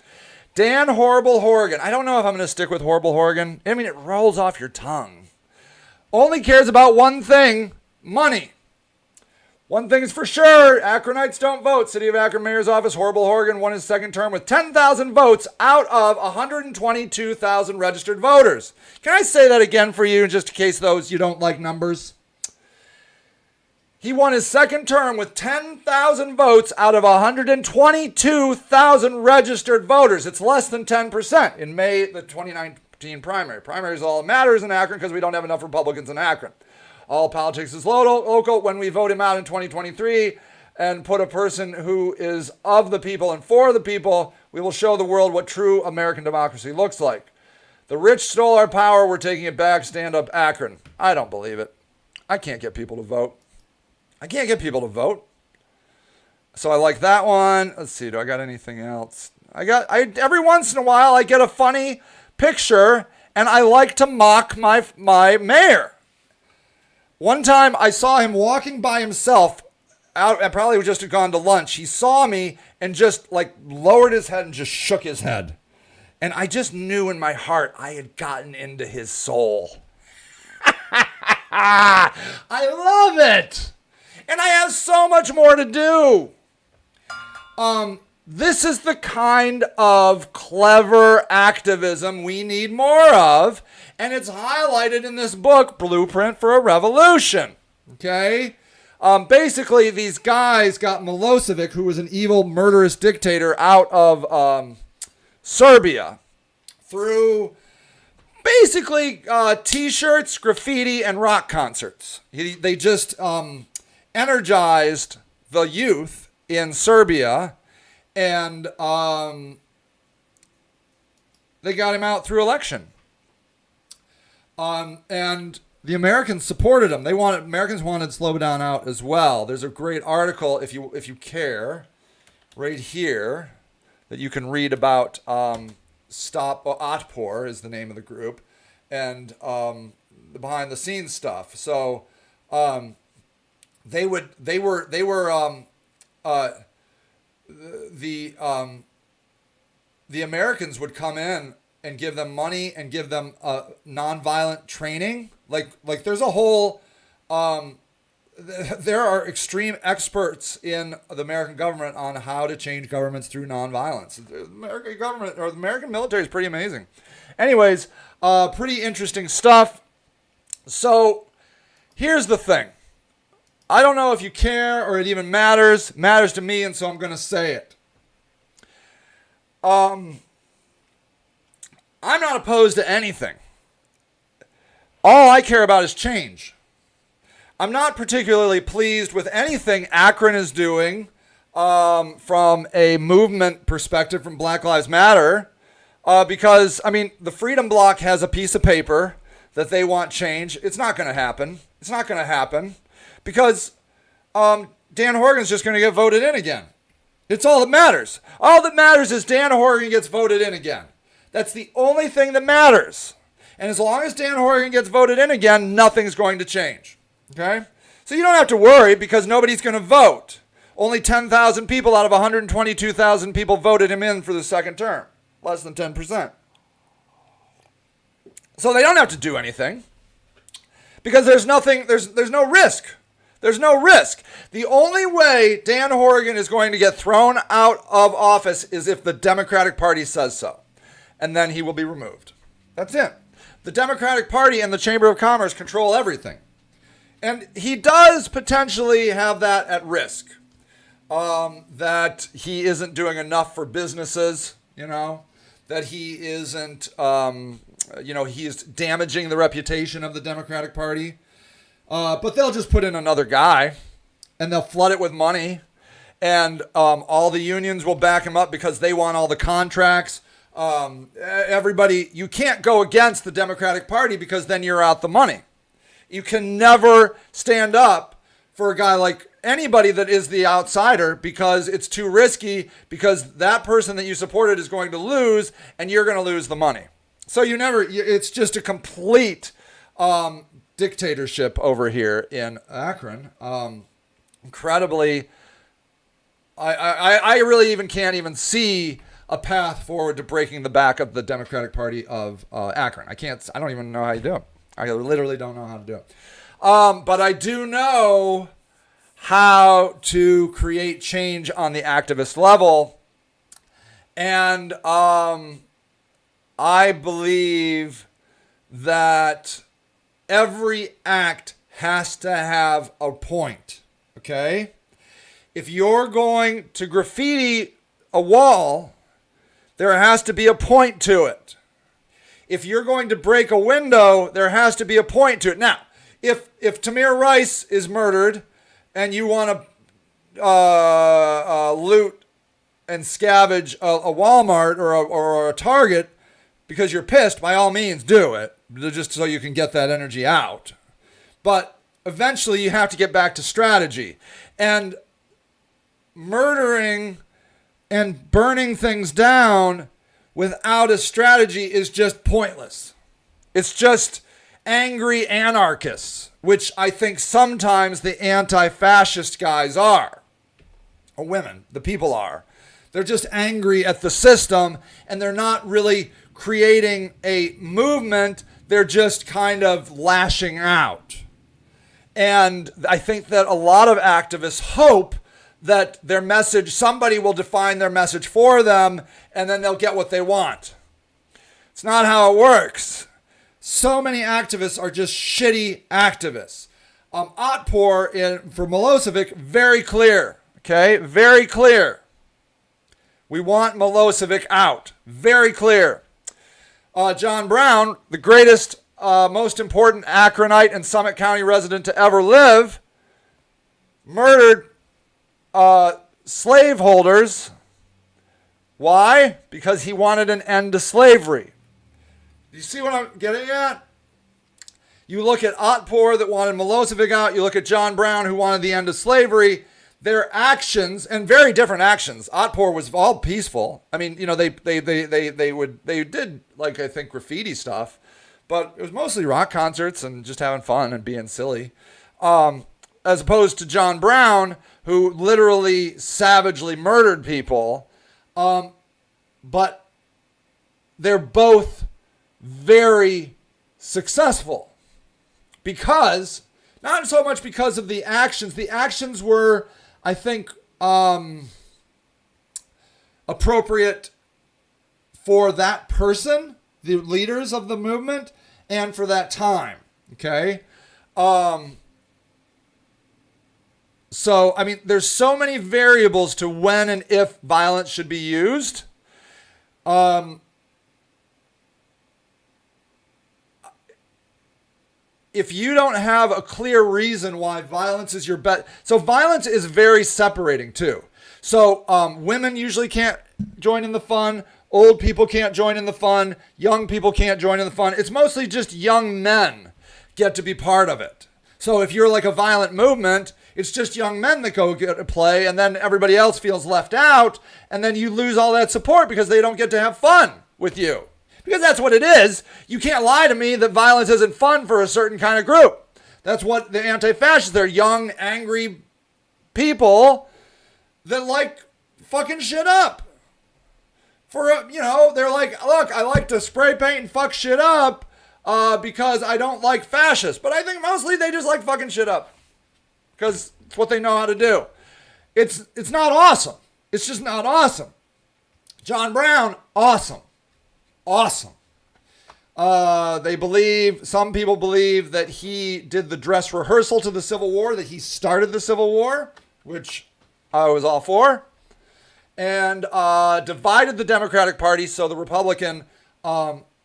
Dan Horrible Horrigan. I don't know if I'm going to stick with Horrible Horrigan. I mean, it rolls off your tongue. Only cares about one thing: money. One thing is for sure: Akronites don't vote. City of Akron Mayor's Office, Horrible Horrigan won his second term with 10,000 votes out of 122,000 registered voters. Can I say that again for you, just in case those you don't like numbers? He won his second term with 10,000 votes out of 122,000 registered voters. It's less than 10% in May, the 2019 primary. Primary is all that matters in Akron because we don't have enough Republicans in Akron. All politics is local. When we vote him out in 2023 and put a person who is of the people and for the people, we will show the world what true American democracy looks like. The rich stole our power. We're taking it back. Stand up, Akron. I don't believe it. I can't get people to vote. So I like that one. Let's see. Do I got anything else? Every once in a while I get a funny picture and I like to mock my mayor. One time I saw him walking by himself out. I probably just had gone to lunch. He saw me and just like lowered his head and just shook his head. And I just knew in my heart I had gotten into his soul. I love it. And I have so much more to do. This is the kind of clever activism we need more of. And it's highlighted in this book, Blueprint for a Revolution. Okay? Basically, these guys got Milosevic, who was an evil, murderous dictator, out of Serbia through basically T-shirts, graffiti, and rock concerts. They just energized the youth in Serbia, and they got him out through election. And the Americans supported him. Americans wanted Slobodan out as well. There's a great article, if you care, right here that you can read about. Stop Otpor is the name of the group, and the behind the scenes stuff. So the Americans would come in and give them money and give them nonviolent training. Like there's a whole there are extreme experts in the American government on how to change governments through nonviolence. The American government or the American military is pretty amazing. Anyways, pretty interesting stuff. So here's the thing. I don't know if you care or it even matters. It matters to me, and so I'm going to say it. I'm not opposed to anything. All I care about is change. I'm not particularly pleased with anything Akron is doing from a movement perspective, from Black Lives Matter, because, I mean, the Freedom Bloc has a piece of paper that they want change. It's not going to happen. It's not going to happen because Dan Horgan's just going to get voted in again. It's all that matters. All that matters is Dan Horgan gets voted in again. That's the only thing that matters. And as long as Dan Horgan gets voted in again, nothing's going to change. Okay? So you don't have to worry because nobody's going to vote. Only 10,000 people out of 122,000 people voted him in for the second term. Less than 10%. So they don't have to do anything because there's no risk. There's no risk. The only way Dan Horgan is going to get thrown out of office is if the Democratic Party says so. And then he will be removed. That's it. The Democratic Party and the Chamber of Commerce control everything. And he does potentially have that at risk. That he isn't doing enough for businesses, that he isn't, he is damaging the reputation of the Democratic Party. But they'll just put in another guy and they'll flood it with money. And all the unions will back him up because they want all the contracts. Everybody, you can't go against the Democratic Party because then you're out the money. You can never stand up for a guy like anybody that is the outsider because it's too risky, because that person that you supported is going to lose and you're going to lose the money. So it's just a complete dictatorship over here in Akron. Incredibly, I really can't even see a path forward to breaking the back of the Democratic Party of Akron. I don't even know how you do it. I literally don't know how to do it. But I do know how to create change on the activist level. And I believe that every act has to have a point, okay? If you're going to graffiti a wall, there has to be a point to it. If you're going to break a window, there has to be a point to it. Now, if Tamir Rice is murdered and you want to loot and scavenge a Walmart or a Target because you're pissed, by all means do it, just so you can get that energy out. But eventually you have to get back to strategy. And murdering and burning things down without a strategy is just pointless. It's just angry anarchists, which I think sometimes the anti-fascist guys are. Or women, the people are. They're just angry at the system and they're not really creating a movement. They're just kind of lashing out. And I think that a lot of activists hope that their message, somebody will define their message for them, and then they'll get what they want. It's not how it works. So many activists are just shitty activists. Otpor for Milosevic, very clear. Okay, very clear. We want Milosevic out. Very clear. John Brown, the greatest, most important Akronite and Summit County resident to ever live, murdered slaveholders. Why? Because he wanted an end to slavery. You see what I'm getting at? You look at Otpor that wanted Milosevic out. You look at John Brown who wanted the end of slavery. Their actions, and very different actions. Otpor was all peaceful. I mean, they did, like, I think, graffiti stuff, but it was mostly rock concerts and just having fun and being silly. As opposed to John Brown, who literally savagely murdered people. But they're both very successful because, not so much because of the actions. The actions were, I think, appropriate for that person, the leaders of the movement, and for that time. Okay? So, I mean, there's so many variables to when and if violence should be used. If you don't have a clear reason why violence is your best, so violence is very separating too. So women usually can't join in the fun. Old people can't join in the fun. Young people can't join in the fun. It's mostly just young men get to be part of it. So if you're like a violent movement, it's just young men that go get to play, and then everybody else feels left out, and then you lose all that support because they don't get to have fun with you. Because that's what it is. You can't lie to me that violence isn't fun for a certain kind of group. That's what the anti-fascists, they're young, angry people that like fucking shit up. They're like, look, I like to spray paint and fuck shit up because I don't like fascists. But I think mostly they just like fucking shit up because it's what they know how to do. It's not awesome. It's just not awesome. John Brown, awesome. Awesome. Some people believe that he did the dress rehearsal to the Civil War, that he started the Civil War, which I was all for, and divided the Democratic Party. So the Republican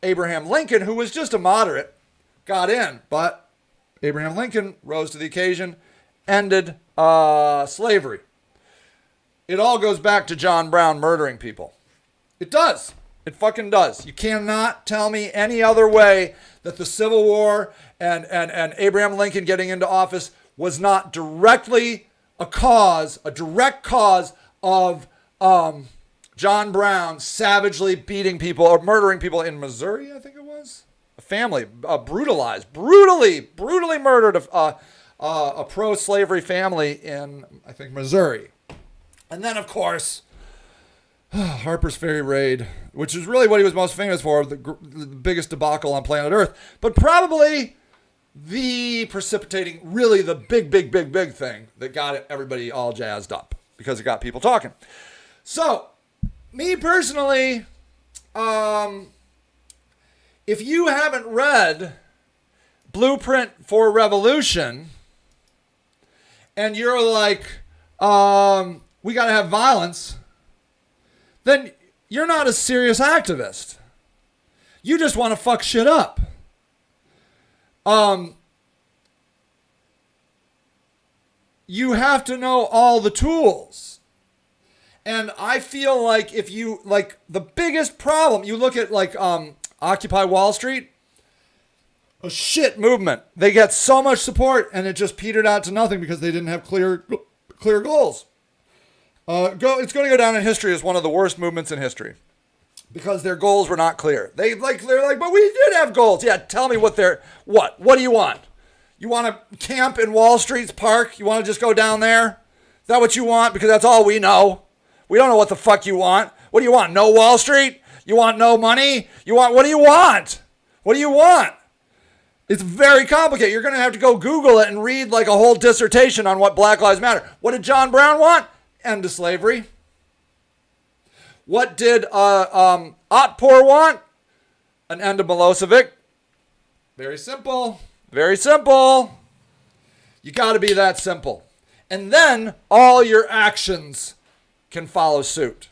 Abraham Lincoln, who was just a moderate, got in, but Abraham Lincoln rose to the occasion, ended slavery. It all goes back to John Brown murdering people. It does. It fucking does. You cannot tell me any other way that the Civil War and Abraham Lincoln getting into office was not directly a direct cause of John Brown savagely beating people or murdering people in Missouri, I think it was. A family brutally murdered a pro-slavery family in, I think, Missouri. And then, of course, Harper's Ferry raid, which is really what he was most famous for, the biggest debacle on planet Earth, but probably the big thing that got everybody all jazzed up because it got people talking. So, me personally, if you haven't read Blueprint for Revolution and you're like, we got to have violence, then you're not a serious activist. You just want to fuck shit up. You have to know all the tools. And I feel like if you, like, the biggest problem, you look at, like, Occupy Wall Street, a shit movement. They get so much support, and it just petered out to nothing because they didn't have clear goals. It's going to go down in history as one of the worst movements in history because their goals were not clear. They're like, but we did have goals. Yeah, tell me what do you want? You want to camp in Wall Street's park? You want to just go down there? Is that what you want? Because that's all we know. We don't know what the fuck you want. What do you want? No Wall Street? You want no money? What do you want? What do you want? It's very complicated. You're going to have to go Google it and read like a whole dissertation on what Black Lives Matter. What did John Brown want? End of slavery. What did Otpor want? An end of Milosevic. Very simple. Very simple. You got to be that simple. And then all your actions can follow suit.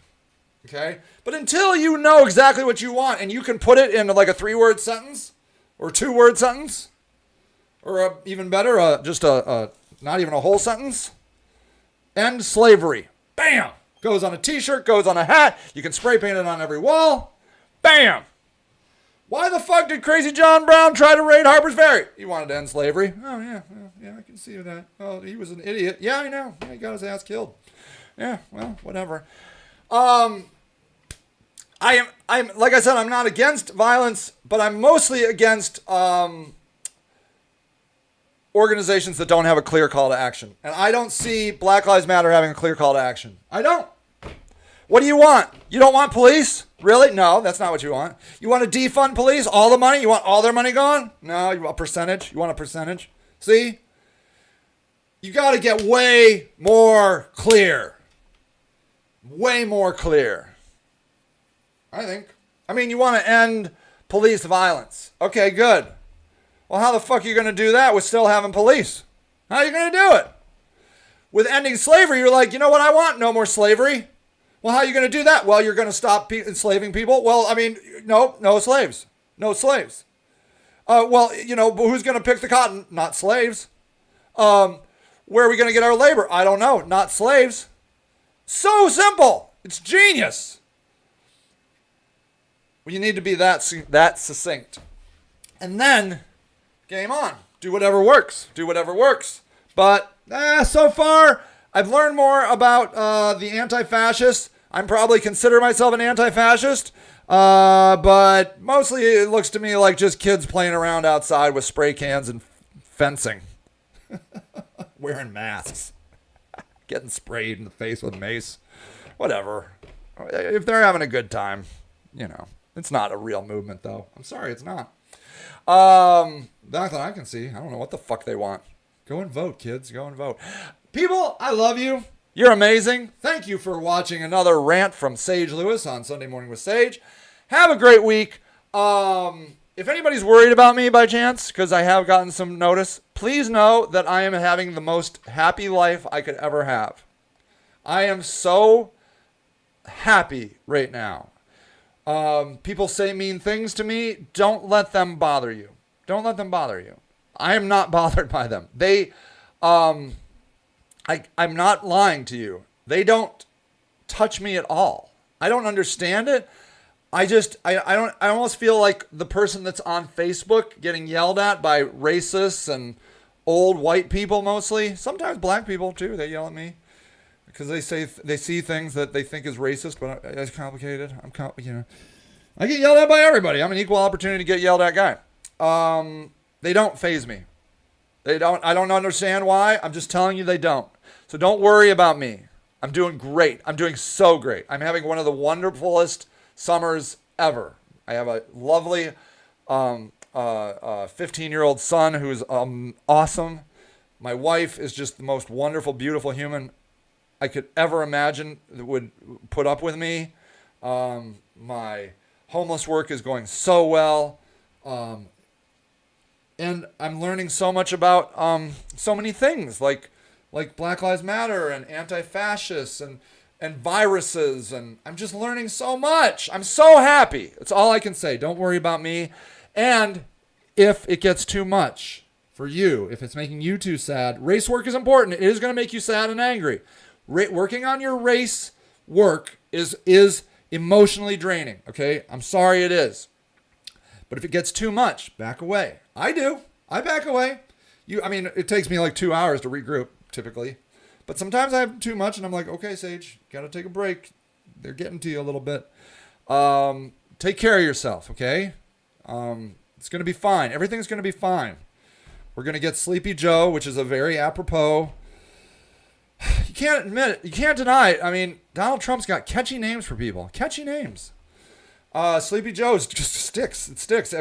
Okay? But until you know exactly what you want and you can put it in like a 3-word sentence or 2-word sentence or even better, just not even a whole sentence. End slavery. Bam! Goes on a t-shirt, goes on a hat. You can spray paint it on every wall. Bam! Why the fuck did crazy John Brown try to raid Harper's Ferry? He wanted to end slavery. Oh, yeah, I can see that. Oh, he was an idiot. Yeah, I know. Yeah, he got his ass killed. Yeah, well, whatever. I'm like I said, I'm not against violence, but I'm mostly against organizations that don't have a clear call to action. And I don't see Black Lives Matter having a clear call to action. I don't. What do you want? You don't want police? Really? No, that's not what you want. You want to defund police? All the money? You want all their money gone? No, you want a percentage? You want a percentage? See? You got to get way more clear. Way more clear. I think. I mean, you want to end police violence. Okay, good. Well, how the fuck are you going to do that with still having police? How are you going to do it? With ending slavery, you're like, you know what I want? No more slavery. Well, how are you going to do that? Well, you're going to stop enslaving people? Well, I mean, no slaves. No slaves. Well, but who's going to pick the cotton? Not slaves. Where are we going to get our labor? I don't know. Not slaves. So simple. It's genius. Well, you need to be that succinct. And then, game on. Do whatever works. Do whatever works. But so far, I've learned more about the anti-fascists. I'm probably consider myself an anti-fascist. But mostly it looks to me like just kids playing around outside with spray cans and fencing. Wearing masks. Getting sprayed in the face with mace. Whatever. If they're having a good time, It's not a real movement, though. I'm sorry, it's not. Not that I can see. I don't know what the fuck they want. Go and vote, kids. Go and vote. People, I love you. You're amazing. Thank you for watching another rant from Sage Lewis on Sunday Morning with Sage. Have a great week. If anybody's worried about me by chance, because I have gotten some notice, please know that I am having the most happy life I could ever have. I am so happy right now. People say mean things to me. Don't let them bother you. Don't let them bother you. I am not bothered by them. I'm not lying to you. They don't touch me at all. I don't understand it. I almost feel like the person that's on Facebook getting yelled at by racists and old white people mostly. Sometimes black people too. They yell at me because they see things that they think is racist, but it's complicated. I get yelled at by everybody. I'm an equal opportunity to get yelled at guy. They don't faze me. I don't understand why. I'm just telling you they don't. So don't worry about me. I'm doing great. I'm doing so great. I'm having one of the wonderfulest summers ever. I have a lovely 15-year-old son who's awesome. My wife is just the most wonderful, beautiful human I could ever imagine that would put up with me. My homeless work is going so well. And I'm learning so much about so many things like Black Lives Matter and anti-fascists and viruses, and I'm just learning so much. I'm so happy. That's all I can say. Don't worry about me. And if it gets too much for you, if it's making you too sad, race work is important. It is going to make you sad and angry. Working on your race work is emotionally draining, okay? I'm sorry it is. But if it gets too much, back away. I do. I back away. It takes me like 2 hours to regroup, typically. But sometimes I have too much, and I'm like, okay, Sage, got to take a break. They're getting to you a little bit. Take care of yourself, okay? It's going to be fine. Everything's going to be fine. We're going to get Sleepy Joe, which is a very apropos. You can't admit it. You can't deny it. Donald Trump's got catchy names for people. Catchy names. Sleepy Joe just sticks. It sticks.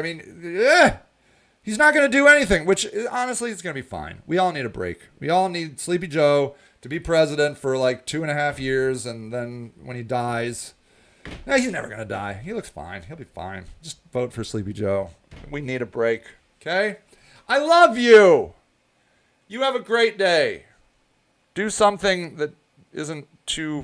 He's not going to do anything, which honestly, it's going to be fine. We all need a break. We all need Sleepy Joe to be president for like 2.5 years, and then when he dies, he's never going to die. He looks fine. He'll be fine. Just vote for Sleepy Joe. We need a break, okay? I love you. You have a great day. Do something that isn't too